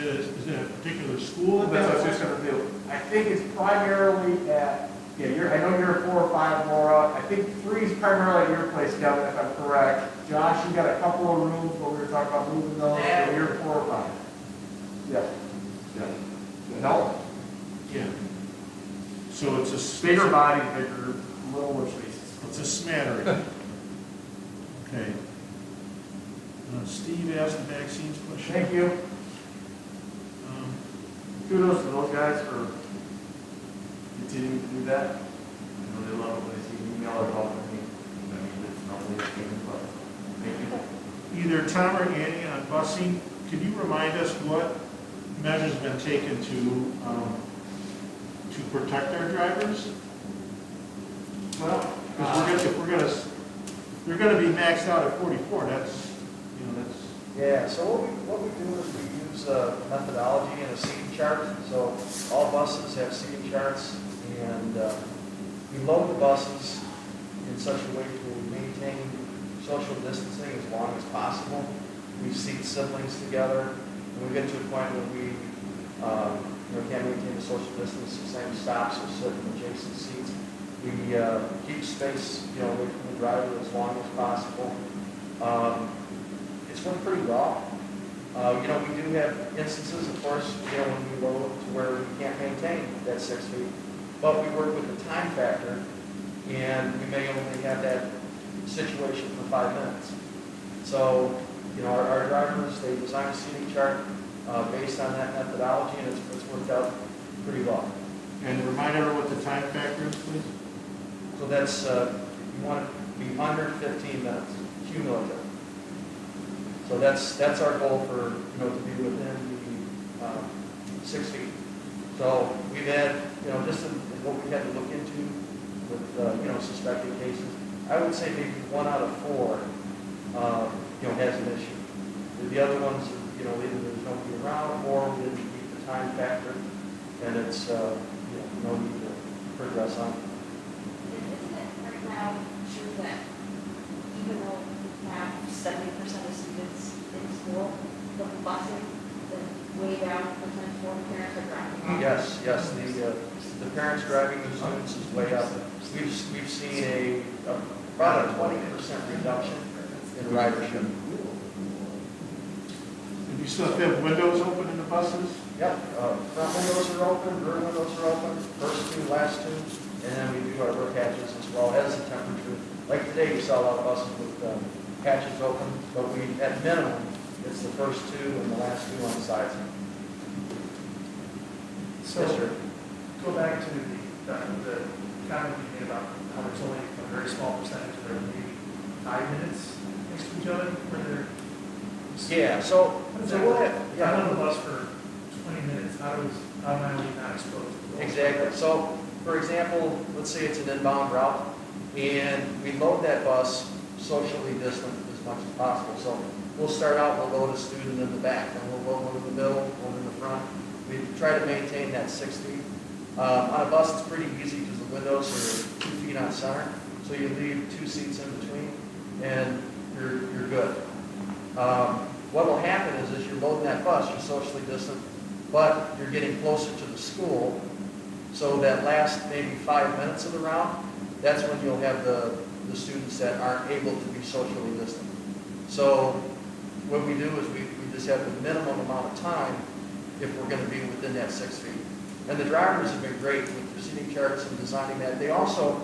it a particular school? That's what I was just gonna do. I think it's primarily at, I know you're 4 or 5, Laura. I think 3 is primarily at your place, Kevin, if I'm correct. Josh, you got a couple of rooms where we were talking about moving those, so you're 4 or 5. Yeah. No? Yeah. So it's a Bigger body, bigger, little more spaces. It's a smattering. Okay. Steve asked the vaccines question. Thank you. Kudos to those guys for continuing to do that. I know they love it when they see an email or call from me. I mean, it's not really a game, but thank you. Either Tom or Annie on busing, could you remind us what measures have been taken to protect our drivers? Well, Because if they're gonna be maxed out at 44, that's Yeah, so what we do is we use a methodology and a seating chart. So all buses have seating charts, and we load the buses in such a way to maintain social distancing as long as possible. We seat siblings together. When we get to a point where we can't maintain the social distance, the same stops or sit in adjacent seats. We keep space, away from the driver as long as possible. It's worked pretty well. We do have instances, of course, when we load to where we can't maintain that 6 feet, but we work with the time factor, and we may only have that situation for 5 minutes. So, our drivers, they design a seating chart based on that methodology, and it's worked out pretty well. And remind everyone what the time factor is, please. So that's, you want it to be under 15 minutes, cumulative. So that's our goal for, to be within the 6 feet. So we've had, just in what we had to look into with, suspected cases, I would say maybe 1 out of 4, has an issue. The other ones, either there's nobody around or we didn't meet the time factor, and it's, no need to progress on. Isn't it right now true that even though we have 70% of students in school, the busing is way down percentage more parents are dropping off? Yes, the parents driving the students is way up. We've seen about a 20% reduction in ridership. And you still have to have windows open in the buses? Yep, front windows are open, rear windows are open, first 2, last 2, and then we do our roof hatches as well as the temperature. Like today, you saw a lot of buses with hatches open, but at minimum, it's the first 2 and the last 2 on the sides. Yes, sir. Go back to the comment you made about how there's only a very small percentage that are maybe 5 minutes next to each other where they're. Yeah, so we'll have, If I'm on the bus for 20 minutes, how am I only not exposed to those? exactly. So, for example, let's say it's an inbound route, and we load that bus socially distant as much as possible. So we'll start out, we'll load a student in the back, and we'll load one in the middle, one in the front. We try to maintain that 6 feet. On a bus, it's pretty easy because the windows are 2 feet on center, so you leave 2 seats in between, and you're good. What will happen is, as you're loading that bus, you're socially distant, but you're getting closer to the school, so that last maybe 5 minutes of the route, that's when you'll have the students that aren't able to be socially distant. So what we do is we just have the minimum amount of time if we're going to be within that 6 feet. And the drivers have been great with their seating charts and designing that. They also,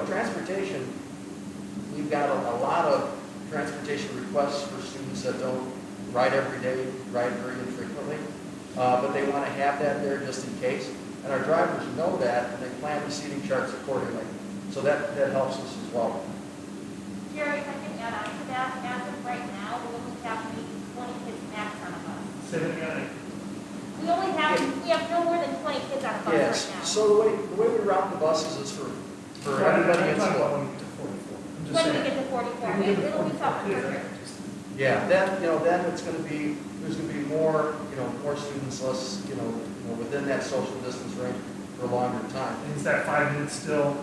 transportation, we've got a lot of transportation requests for students that don't ride every day, ride very infrequently, but they want to have that there just in case. And our drivers know that, and they plan the seating charts accordingly. So that helps us as well. Jerry, if I can add on to that, as of right now, we only have maybe 20 kids max on a bus. Say that again. We have no more than 20 kids on a bus Yes, right now. so the way we route the buses is for everybody in I'm talking about school. when we get to 44. I'm just When we saying. get to 44, When we get to it'll be 44 tougher. kids, I can just- Yeah, then it's going to be, there's going to be more, more students, less, within that social distance range for a longer time. And is that 5 minutes still,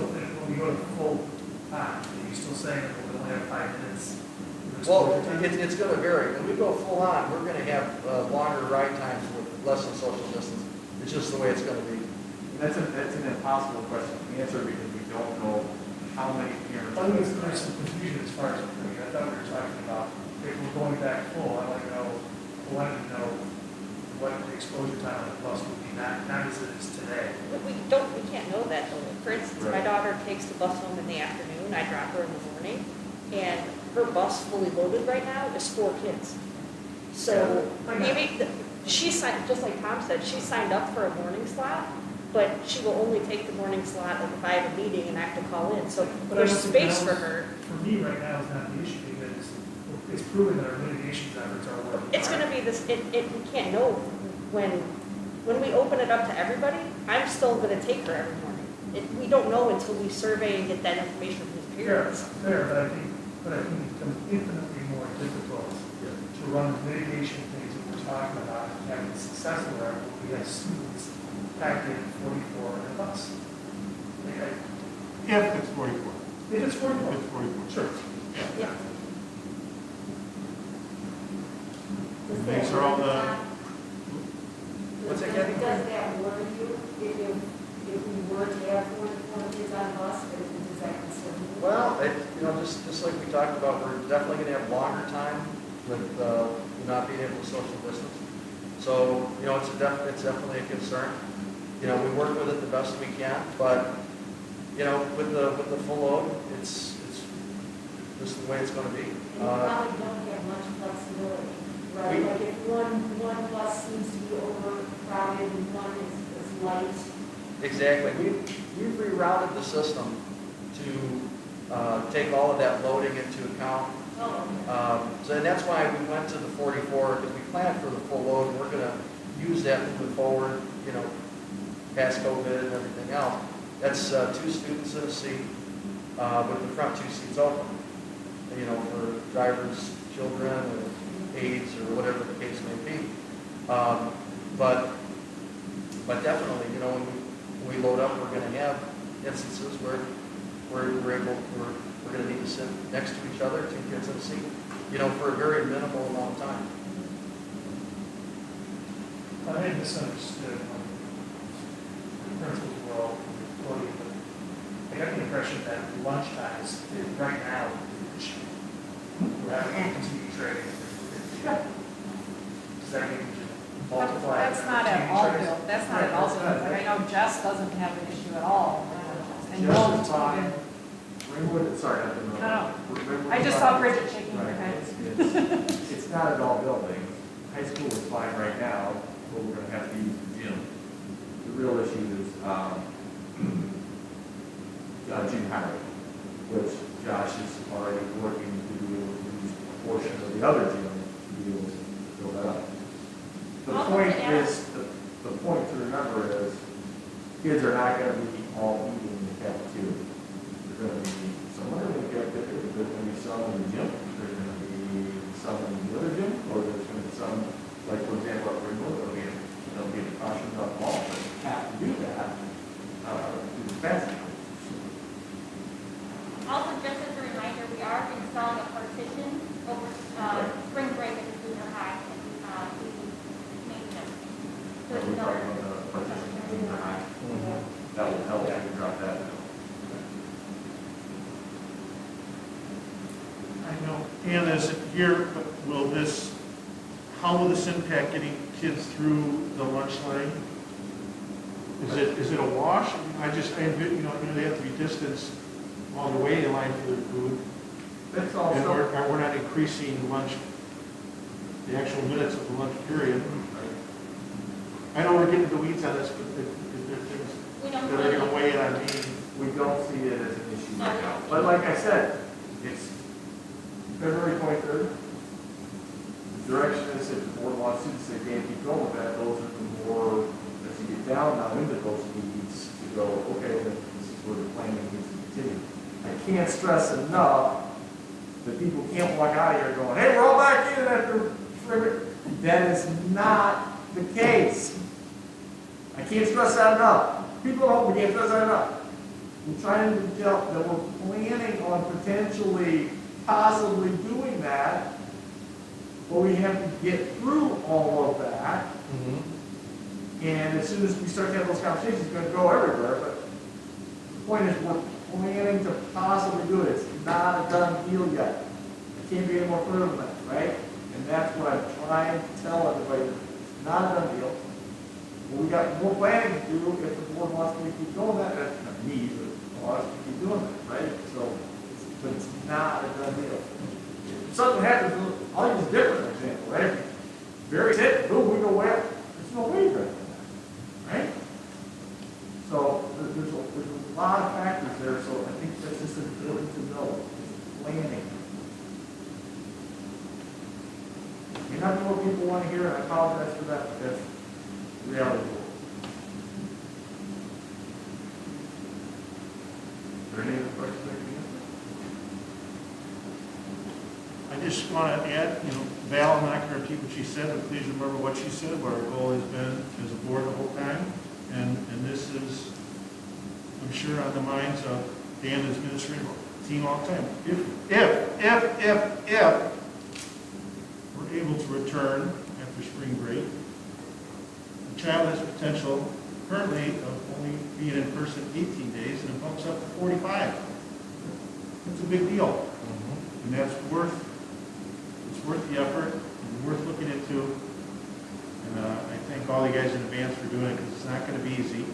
when we go to full time, are you still saying that we'll only have 5 minutes? of Well, exposure time? it's going to vary. When we go full on, we're going to have longer ride times with less than social distance. It's just the way it's going to be. That's an impossible question to answer because we don't know how many parents. I think there's some confusion as far as, I thought we were talking about, if we're going back full, I wanted to know what the exposure time on the bus would be, not as it is today. We can't know that though. For instance, my Right. daughter takes the bus home in the afternoon, I drop her in the morning, and her bus fully loaded right now is 4 kids. So Yeah. maybe, she signed, just like Tom said, she signed up for a morning slot, but she will only take the morning slot like if I have a meeting and I have to call in, so But I there's don't think space that for her. For me, right now, is not the issue, because it's proven that our mitigation efforts are working. It's gonna be this, we can't know when we open it up to everybody, I'm still gonna take her every morning. We don't know until we survey and get that information from the Fair, parents. fair, but I think it becomes infinitely more difficult run the mitigation things that we're talking about, and having success with our, we have students packed in 44 in a bus. If it's 44. If it's 44. If it's 44. Sure. Yeah. These are all the, What's that, Kathy? Does that worry you if we were to have 44 kids on a bus, does that concern you? Well, just like we talked about, we're definitely gonna have longer time with, not being able to social distance. So, it's definitely a concern. We work with it the best we can, but, with the full load, it's just the way it's gonna be. And you probably don't have much flexibility, right? Like if one bus seems to be overcrowded and one is light. Exactly. We've rerouted the system to take all of that loading into account. And that's why we went to the 44, because we planned for the full load, and we're going to use that moving forward, past COVID and everything else. That's 2 students in a seat with the front 2 seats open, for drivers, children, or aides, or whatever the case may be. But definitely, when we load up, we're going to have instances where we're going to need to sit next to each other, 2 kids in a seat, for a very minimal amount of time. I may have misunderstood when principals were all quoting, but I got the impression that lunch times right now, we're having to continue trading. Does that mean we should multiply? That's not at all, Bill. That's not at all, Bill. I know Jess doesn't have an issue at all. And Jess won't is fine. even- Ringwood, sorry, I didn't know. No. Ringwood I is just fine. saw Bridget shaking her Right, head. It's not at all building. High school is fine right now, but we're gonna have to use the gym. The real issue is, junior high, which Josh is already working to be able to use a portion of the other gym to be able to fill that up. The point is, the point to remember is, kids are not gonna be all eating in the cafeteria. There's going to be some are going to get bigger, there's going to be some in the gym, there's going to be some in the other gym, or there's going to be some, like for example, at Ringwood, there'll be a caution about all, but you have to do that, through the fence. Also, just as a reminder, we are installing a partition over spring break at the junior high, we maintenance. So We're it's talking about the partition in junior high. That will help you drop that down. I know, and is it here, how will this impact getting kids through the lunch lane? Is it a wash? They have to be distanced all the way in line for their food. That's And also, we're not increasing lunch, the actual minutes of the lunch period. I know we're getting the weeds on this, but is there things that are going to weigh in on me? we don't see it as an issue right now. But like I said, it's February 23rd. The direction is if the board wants to, they can't keep going with that. Those are the more, as you get down now into those weeds, to go, okay, then this is where the planning needs to continue. I can't stress enough that people can't walk out of here going, hey, we're all back in after February. That is not the case. I can't stress that enough. People at home, we can't stress that enough. We're trying to tell that we're planning on potentially, possibly doing that, but we have to get through all of that. And as soon as we start to have those conversations, it's going to go everywhere. But the point is, we're planning to possibly do it. It's not a done deal yet. It can't be any more clear than that, right? And that's what I'm trying to tell everybody. It's not a done deal. But we got more planning to do if the board wants me to keep doing that. That's not me, but wants to keep doing that, right? So, but it's not a done deal. If something happens, I'll use a different example, right? Very hit, boom, we go where? There's no way you're going to do that, right? So there's a lot of factors there, so I think that's just important to know. It's planning. You're not doing what people want to hear, and I apologize for that, but that's reality. Are there any other questions I can answer? I just just want to add, Val, I'm not going to repeat what she said, but please remember what she said, what our goal has been as a board the whole time. And this is, I'm sure, on the minds of Dan and his administrative team all the time. If we're able to return after spring break, the child has potential currently of only being in person 18 days, and it bumps up to 45. That's a big deal. And that's worth the effort, and worth looking into. And I thank all you guys in advance for doing it, because it's not going to be easy.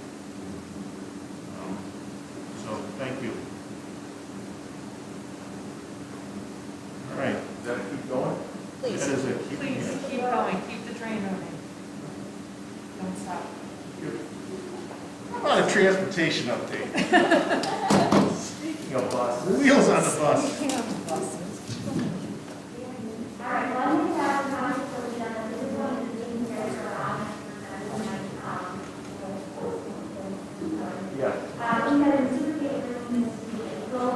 So thank you. All right. Does that keep going? Please. That is it. Please, keep going, keep the train moving. Don't stop. How about a transportation update? Speaking of buses. Wheels on the bus. Speaking of buses. All right, well, we have time for the agenda. This is one of the things that are on it. Yeah. We had a supervisor meeting this April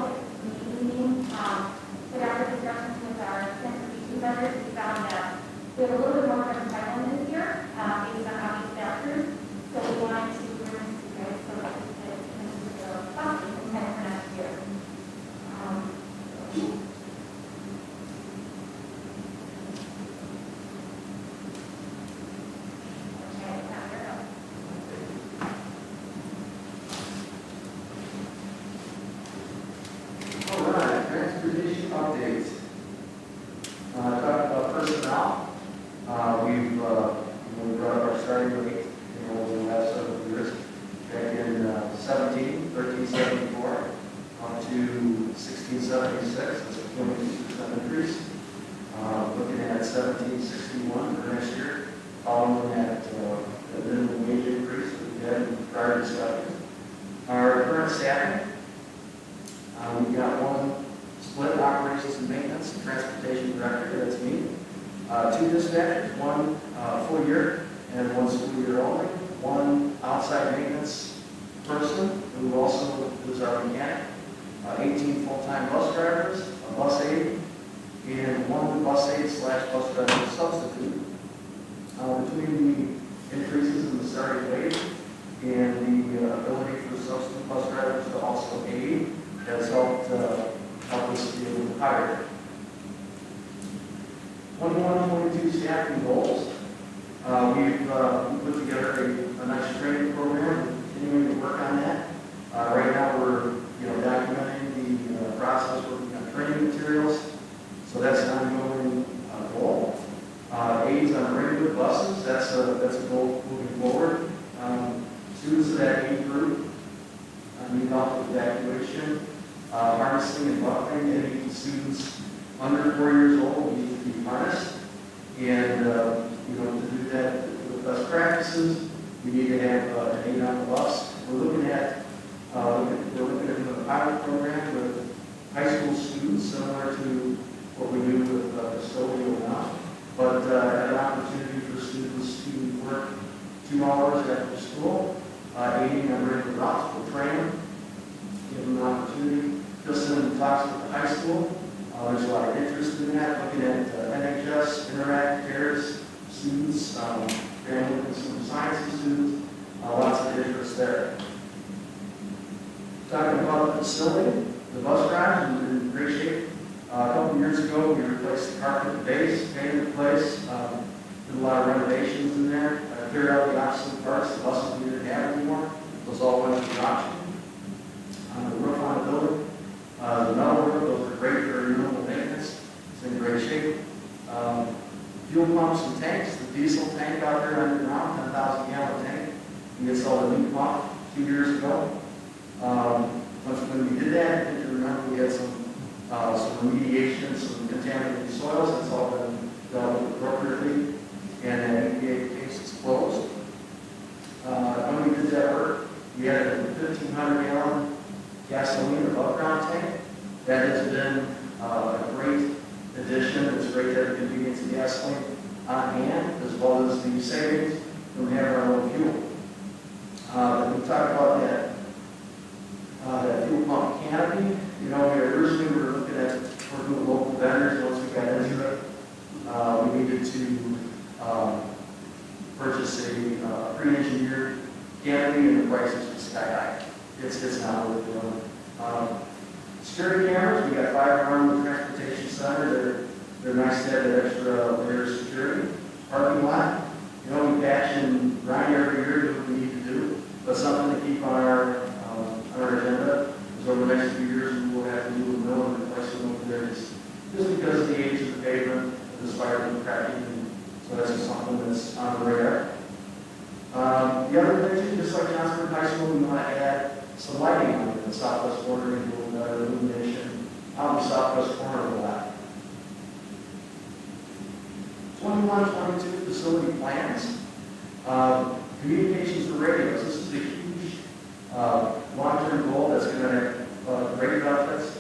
meeting, put out the discussions with our transportation vendors. We found that we have a little bit more of an entitlement this year, based on how we factors. So we wanted to bring this to you guys so that we could finish the busing and then for next year. All right, transportation updates. Talk about personnel. We've brought up our starting rate, over the last several years. Back in 1374, up to 1676, that's a 22% increase. Looking at 1761 for next year, following that minimum wage increase that we had in prior discussion. Our current staffing. We've got one split operations and maintenance and transportation director, that's me. Two dispatchers, one full year and one school year only. One outside maintenance person who also is our mechanic. 18 full-time bus drivers, a bus aide, and one bus aide / bus driver substitute. Between the increases in the starting wage and the ability for substitute bus drivers to also aid, has helped us be able to hire. 21-22 staffing goals. We've put together a nice training program, continuing to work on that. Right now we're documenting the process, working on training materials. So that's an ongoing goal. Aids on regular buses, that's a goal moving forward. Students of that age group need help with evacuation. Harnessing and buckling, any students under 4 years old need to be harnessed. And, to do that with best practices, we need to have an aid on the bus. We're looking at doing a pilot program with high school students, similar to what we do with custodial now. But have an opportunity for students to work 2 hours after school, aiding on regular routes. We'll train them, give them an opportunity. Kristen talks with the high school. There's a lot of interest in that, looking at NHS, Interact Cares students, family and consumer sciences students, lots of interest there. Talking about the facility, the bus drives are in great shape. A couple years ago, we replaced the carpet at the base, painted the place, did a lot of renovations in there, cleared out the obsolete parts, the buses we didn't have anymore. Those all went to the auction. The roof on the building. The metal work, those are great for minimal maintenance. It's in great shape. Fuel pumps and tanks, the diesel tank out there underground, 10,000 gallon tank. We installed a new pump 2 years ago. When we did that, if you remember, we had some remediation, some contaminated soils. That's all been dealt with appropriately. And then EPA case is closed. When we did that work, we added a 1,500 gallon gasoline above ground tank. That has been a great addition. It's great to have the convenience of gasoline on hand, as well as the savings from having our own fuel. We talked about that fuel pump canopy. We originally were looking at working with local vendors once we got into it. We needed to purchase a pre-engineered canopy, and the prices were sky high. It's not worth doing. Security cameras, we got 5 around the transportation center. They're nice to have that extra layer of security. Parking lot, you know, we patch and grind every year, do what we need to do, but something to keep on our agenda is over the next few years we will have to move the mill and replace them over there just because of the age of the pavement, the spires and cracking, and so that's just something that's on the radar. The other thing too, just like Johnsburg High School, we want to add some lighting on the southwest corner and a little better illumination on the southwest corner of the lot. 21-22 facility plans. Communications for radios. This is a huge long-term goal that's going to have great benefits,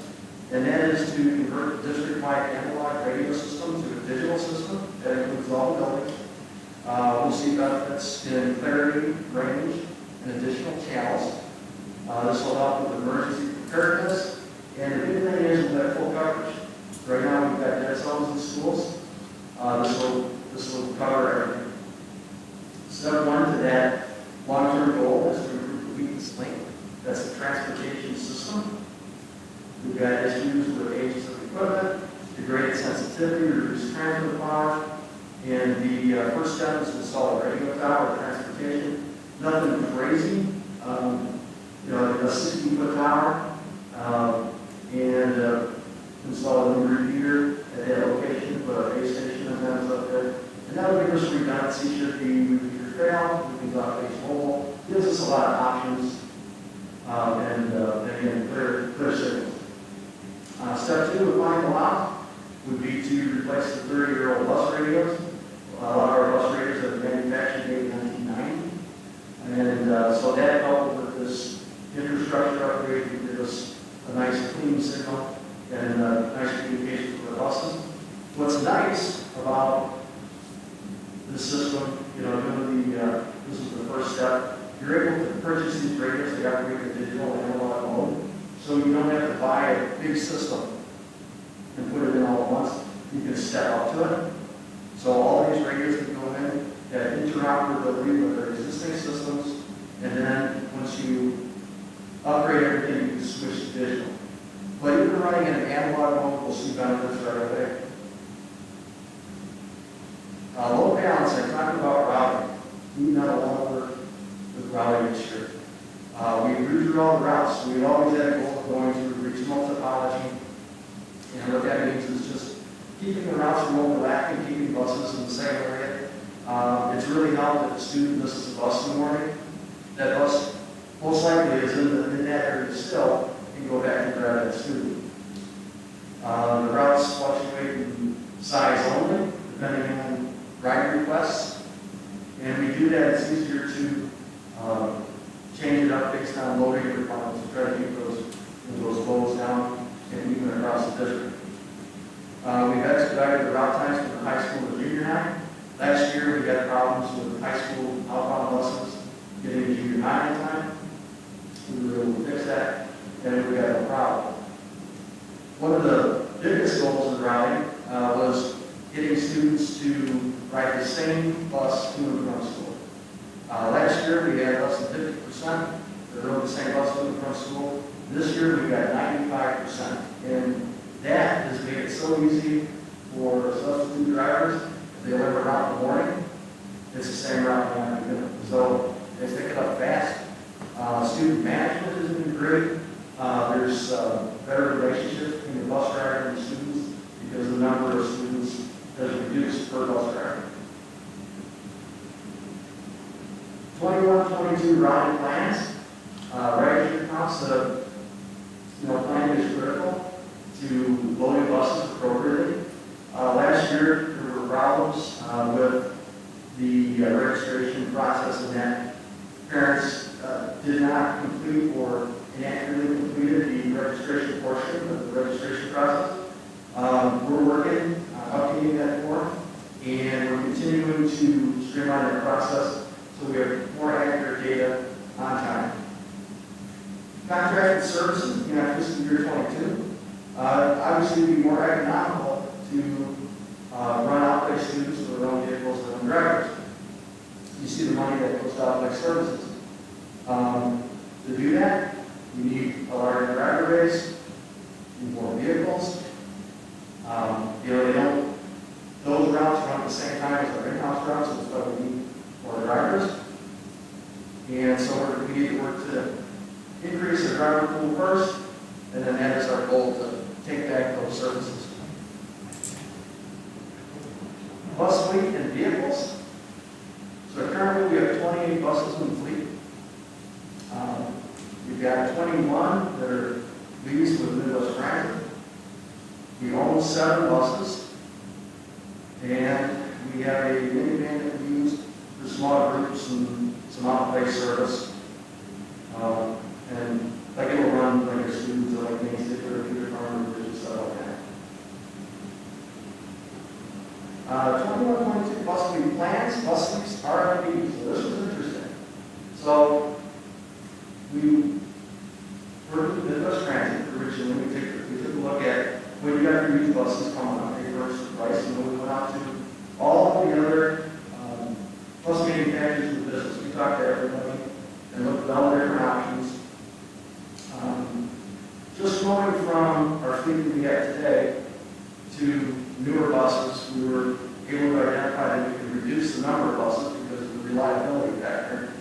and that is to convert the district-wide analog radio system to a digital system that includes all the buildings. We'll see benefits in clarity, range, and additional channels. This will help with emergency preparedness, and the big thing is we've got full coverage. Right now we've got dead zones in schools. This will cover everything. Step 1 to that long-term goal is to improve the weakest link. That's the transportation system. We've got issues with ages of equipment, degraded sensitivity, reduced transfer power, and the first step is to install a radio tower for transportation. Nothing crazy. You know, a 60-foot tower, and install a new repeater at that location, put a base station sometimes up there. And that will give us redundancy should the repeater fail. We can go out base mobile. Gives us a lot of options, and again, clear signals. Step 2 of finding them out would be to replace the 30-year-old bus radios. A lot of our bus radios have been manufactured in 1990. And so that coupled with this infrastructure upgrade can give us a nice clean signal and nice communication for the buses. What's nice about this system, you know, this is the first step. You're able to purchase these radios, they operate in digital and analog mode, so you don't have to buy a big system and put it in all at once. You can step up to it. So all these radios can go in, that interoperability with their existing systems, and then once you upgrade everything, you can switch to digital. But even running in an analog mode, we'll see benefits right away. Load balancing, talking about routing. We've done a lot of work with routing this year. We redrew all the routes. We always had a goal of going to regional topology. And what that means is just keeping the routes from overlapping, keeping buses in the same area. It's really helped if a student misses a bus in the morning. That bus most likely is in that area still, and go back and grab that student. The routes fluctuate in size only, depending on rider requests. And we do that, it's easier to change it up based on loading requirements, to try to keep those loads down and even across the district. We've expedited the route times from the high school to junior high. Last year we had problems with high school outbound buses getting to junior high in time. We were able to fix that, and we got no problem. One of the biggest goals of routing was getting students to ride the same bus to and from school. Last year we had less than 50% that rode the same bus to and from school. This year we got 95%, and that has made it so easy for substitute drivers. If they live around in the morning, it's the same route in the afternoon. So they pick it up fast. Student management has been great. There's better relationships between the bus driver and the students because the number of students has reduced per bus driver. 21-22 routing plans. Ridership counts, planning is critical to loading buses appropriately. Last year there were problems with the registration process, and that parents did not complete or inaccurately completed the registration portion of the registration process. We're working on updating that form, and we're continuing to streamline that process so we have more accurate data on time. Contracted services in our fiscal year 22. Obviously, it'd be more economical to run outplay students with their own vehicles than drivers. You see the money that goes to outplay services. To do that, you need a larger driver base, you need more vehicles. They don't, those routes run at the same time as our in-house routes, so that's why we need more drivers. And so we need to work to increase the driver pool first, and then that is our goal to take back those services. Bus fleet and vehicles. So currently we have 28 buses in the fleet. We've got 21 that are leased with Midwest Transit. We own 7 buses. And we have a minivan that we use for small groups and some out-of-place service. And like it will run like your students like Main City or Peter Farmer and stuff like that. 21-22 bus fleet plans, bus lease, RFPs. So this was interesting. So we worked with Midwest Transit originally. We took a look at when you got your used buses coming up, they first price, and then we went out to all of the other bus manufacturers in the business. We talked to everybody and looked at all the different options. Just going from our fleet that we have today to newer buses, we were able to identify that we could reduce the number of buses because of the reliability factor.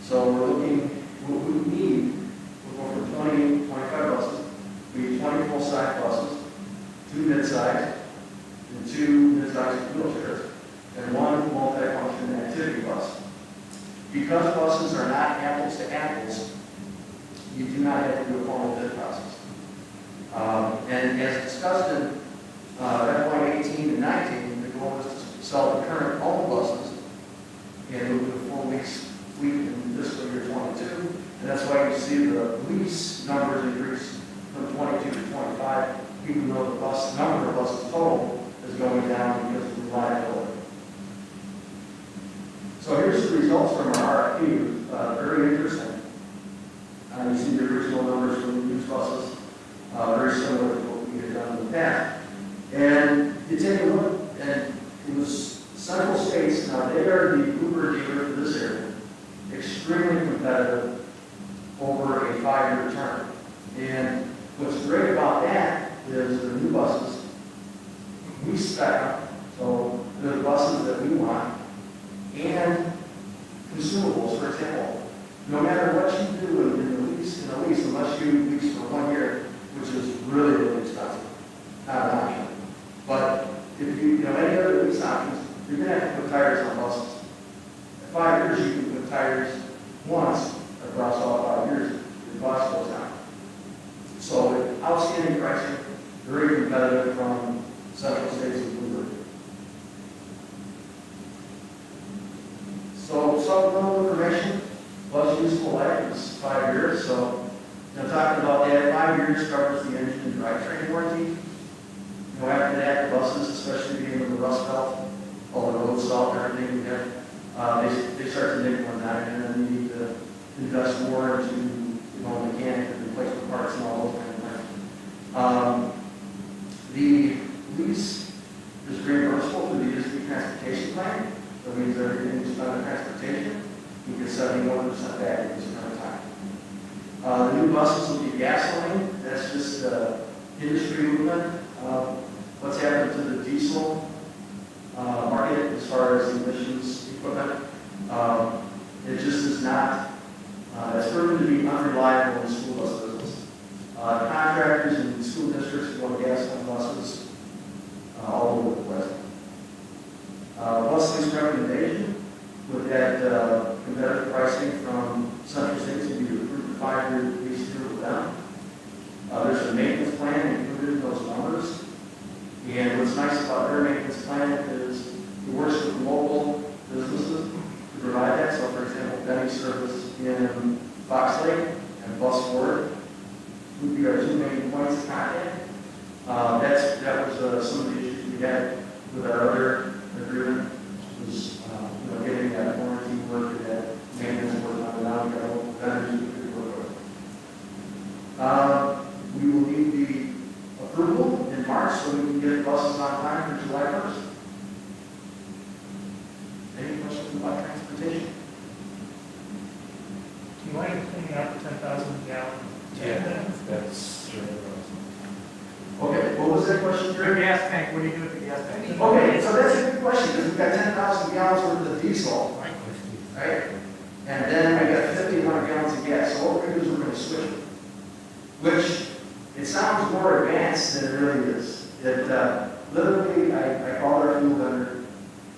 So we're looking, what we need, we'll go from 20, 25 buses, we need 20 full-size buses, 2 mid-size, and 2 mid-size wheelchairs, and 1 multi-function activity bus. Because buses are not apples to apples, you do not have to do a formal bid process. And as discussed in FY 18 and 19, the goal is to sell the current owned buses and move to a full lease fleet in fiscal year 22. And that's why you see the lease numbers increase from 22 to 25, even though the bus number of buses total is going down because of reliability. So here's the results from our RFP. Very interesting. You see the original numbers from the used buses, very similar to what we had done in the past. And you take a look, and it was Central States. Now they are the Uber dealer for this area. Extremely competitive over a 5-year term. And what's great about that is the new buses, we spec up, so they're the buses that we want, and consumables, for example. No matter what you do in a lease, unless you lease for 1 year, which is really, really expensive, not an option. But if you know any other lease options, you're going to have to put tires on buses. At 5 years, you can put tires once across all 5 years. Your cost goes down. So outstanding pricing, very competitive from Central States and Bloomberg. So supplemental information, bus useful life is 5 years. So talking about that, 5 years covers the engine and drivetrain warranty. After that, the buses, especially being in the Rust Belt, all the road salt and everything there, they start to make more down, and then you need to invest more into mechanic and replacement parts and all those kind of things. The lease is reimbursable through the industry transportation plan. That means everything you spend on transportation, you get 71% back at this current time. The new buses will be gasoline. That's just industry movement. What's happened to the diesel market as far as emissions equipment? It just is not, it's proven to be unreliable in the school bus business. Contractors and school districts go to gasoline buses all over the place. Bus lease recommendation with that competitive pricing from Central States will be approved a 5-year lease deal with them. There's a maintenance plan included in those numbers. And what's nice about their maintenance plan is it works with local businesses to provide that. So, for example, Benny Service in Fox Lake and Bus Forward would be our 2 main points of contact. That was some of the issues we had with our other agreement, was getting that warranty work and that maintenance work on. Now we've got local vendors we could work with. We will need the so we can get buses on time for July 1st. Any questions about transportation? Do you mind cleaning out the 10,000 gallon? That's. Okay, what was that question, Your Jerry? gas tank, what do you do with the gas tank? Okay, so that's a good question, because we've got 10,000 gallons worth of diesel, right? And then we got 1,500 gallons of gas, so what we're gonna do is we're gonna switch it. Which, it sounds more advanced than it really is. It, literally, I called our fuel vendor,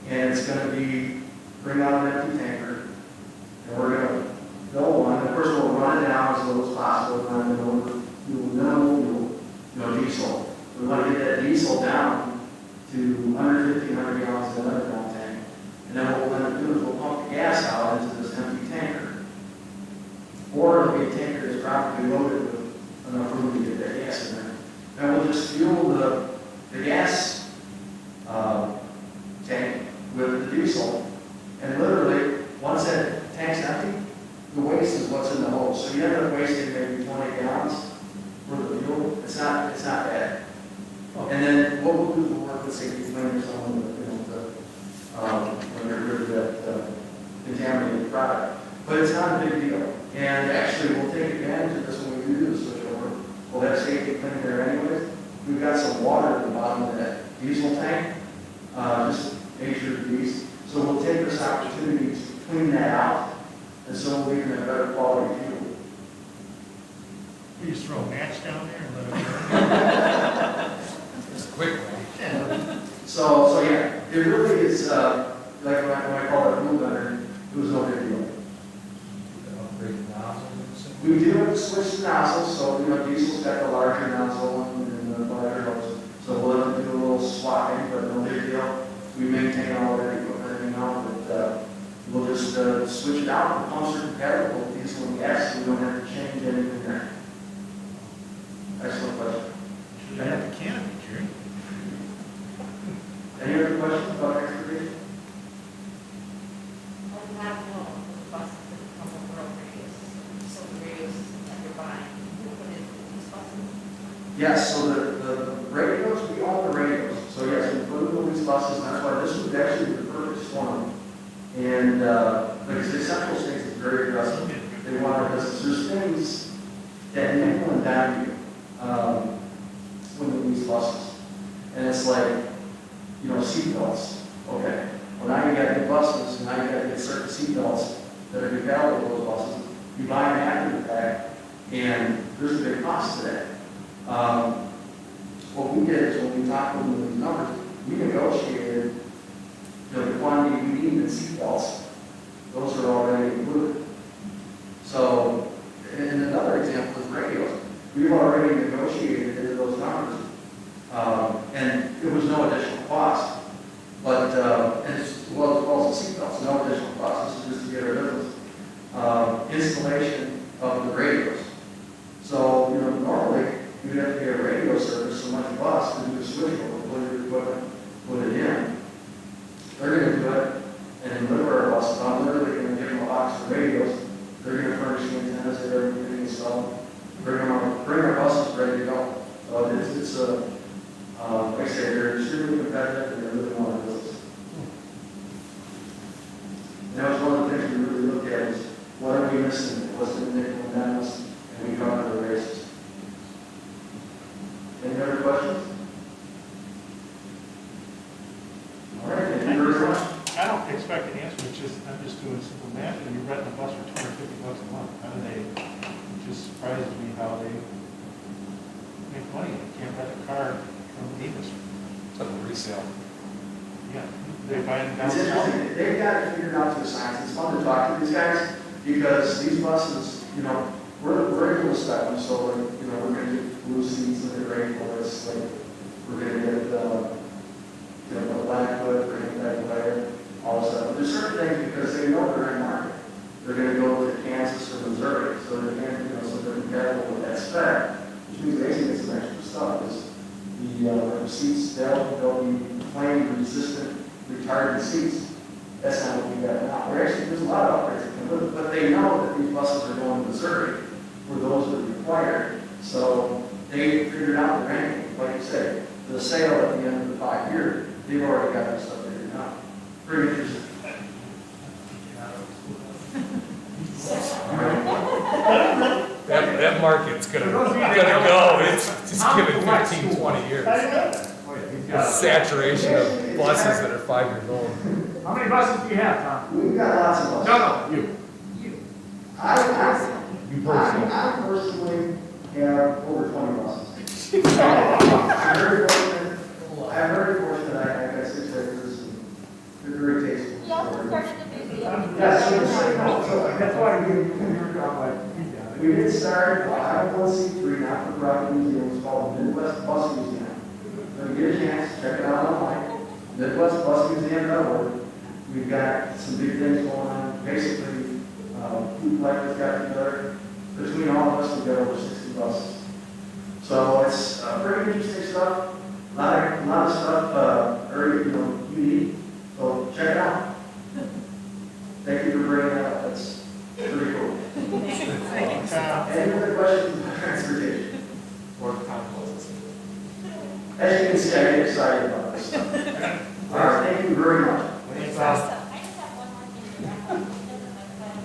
and it's gonna be, bring out an empty tanker, and we're gonna fill one, and first we'll run it down as low as possible, run it over minimal fuel, diesel. We want to get that diesel down to under 1,500 gallons in another ground tank. And then what we'll do is we'll pump the gas out into this empty tanker. Or it'll be a tanker that's properly loaded with enough room to get that gas in there. And we'll just fuel the gas tank with the diesel. And literally, once that tank's empty, the waste is what's in the hose. So you end up wasting maybe 20 gallons worth of fuel. It's not bad. And then what we'll do is we'll work with safety cleaners on when they're rid of that contaminated product. But it's not a big deal. And actually, we'll take advantage of this when we do the switch over. We'll have safety cleaner there anyways. We've got some water at the bottom of that diesel tank, just nature of beast. So we'll take this opportunity to clean that out, and so we'll leave a better quality fuel. You just throw a match down there and let it burn. It's quick, right? So yeah, it really is, like when I called it fuel vendor, it was no big deal. Upgrade the nozzle. We do have to switch the nozzles, so diesel's got the larger nozzle and the lighter hose. So we'll have to do a little swapping, but no big deal. We maintain all of that equipment, but we'll just switch it out. The pumps are compatible with diesel and gas, so we don't have to change anything there. Excellent question. Should have had the canopy, Jerry. Any other questions about transportation? Well, you have no buses that come over radios, so the radios that you're buying, you put in these buses. Yes, so the radios, we own the radios. So yes, we put in the lease buses, and that's why this would actually be the perfect storm. And because the Central States is very aggressive. They want our business. There's things that nickel and dime you when you lease buses. And it's like, seat belts. Okay. Well, now you got new buses, and now you got to get certain seat belts that are compatible with those buses. You buy them after the fact, and there's a big cost to that. What we did is when we talked with them with these numbers, we negotiated the quantity we need in seat belts. Those are already included. So, and another example is radios. We've already negotiated into those numbers, and it was no additional cost. But, and as well as the seat belts, no additional cost. This is just to get our business. Installation of the radios. So, normally, you'd have to get a radio service so much bus to do the switch over, put your equipment, put it in. They're going to do it and deliver our buses. I'm literally going to give them a box of radios. They're going to furnish the antennas that are getting installed. Bring our buses ready to go. So it's like I say, they're extremely competitive and they really want to do this. And that was one of the things we really looked at is what are we missing? What's the nickel and dime us? And we cover the races. Any other questions? All right, thank you very much. I don't expect an answer, I'm just doing simple math, and you're renting a bus for $250 a month. How do they, it just surprises me how they make money. They can't rent a car from Davis. It's like a resale. Yeah, they buy them down. It's interesting, they've got it figured out to a science. It's fun to talk to these guys because these buses, we're able to spec them, so we're going to get blue seats and they're great for us. Like, we're going to get, a black hood for any player, all this stuff. But there's certain things because they know they're in market. They're going to go to Kansas or Missouri, so they're compatible with that spec, which means they get some extra stuff. Is the seats, they'll be flame resistant, retardant seats. That's not what we got now. There's a lot of upgrades, but they know that these buses are going to Missouri, where those are required. So they figured out the ranking, like you say, the sale at the end of the 5 years, they've already got their stuff figured out. Pretty interesting. That market's gonna go, it's just give it 15, 20 years. Saturation of buses that are 5 years old. How many buses do you have, Tom? We've got lots of buses. No, you. I personally have over 20 buses. I'm very fortunate, I got 6 acres, and they're very tasteful. You also started a museum. Yes, That's why you're like, he's got it. we did start a 501c3 not-for-profit museum, it's called the Midwest Bus Museum. So you get a chance, check it out online, MidwestBusMuseum.org. We've got some big things going on, basically, food collectors got together. Between all of us, we've got over 60 buses. So it's pretty interesting stuff, a lot of stuff, very, unique. So check it out. Thank you for bringing that up, that's pretty cool. Any other questions about transportation? Or compost. As you can see, I get excited about this stuff. All right, thank you very much. Thanks, I just have one more thing to wrap up, because of my friend.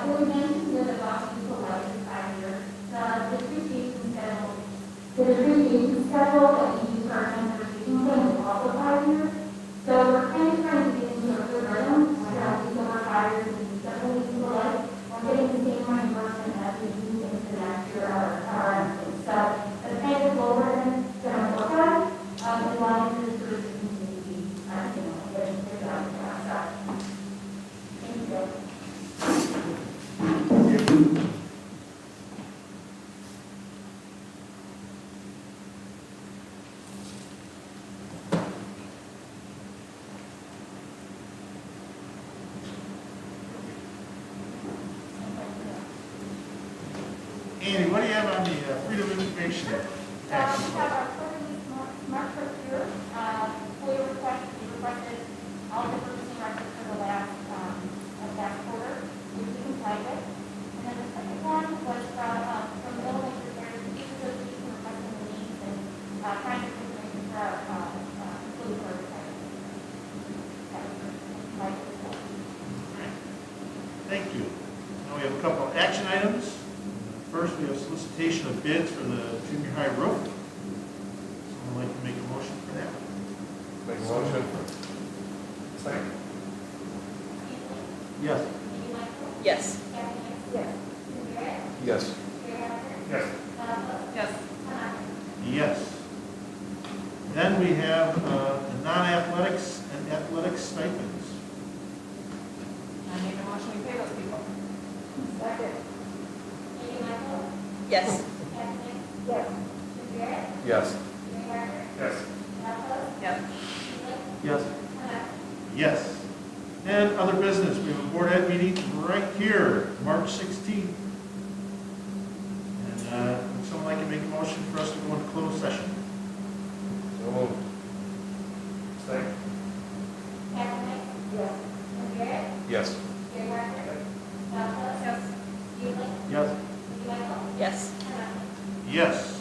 We mentioned that the last people like in 5 years, the depreciation schedule that we use for our transportation plan is also 5 years. So we're kind of trying to get into a good rhythm, these over 5 years, and definitely people like, we're getting the same reimbursement as we do into next year, our so it's kind of lower than our forecast, as long as this person continues to be, getting figured out, so. Thank you. Andy, what do you have on the Freedom of Information Act? We have our quarterly smart trip here, fully requested all the purchasing records for the last quarter, which we complied with. And then the second one was from the Illinois Preparedness Teachers Association requesting the needs and trying to get information for our police oversight. That was complied with as well. Thank you. Now we have a couple of action items. First, we have solicitation of bids for the junior high roof. Someone like to make a motion for that? Make a motion. Second. Yes. Yes. Yes. Yes. Yes. Yes. Then we have the non-athletics and athletics stipends. I make a motion to pay those people. Second. Yes. Yes. Yes. Yes. Yes. Yes. Yes. And other business, we have a board ed meeting right here, March 16th. And would someone like to make a motion for us to go into closed session? So moved. Second. Yes. Yes. Yes. Yes.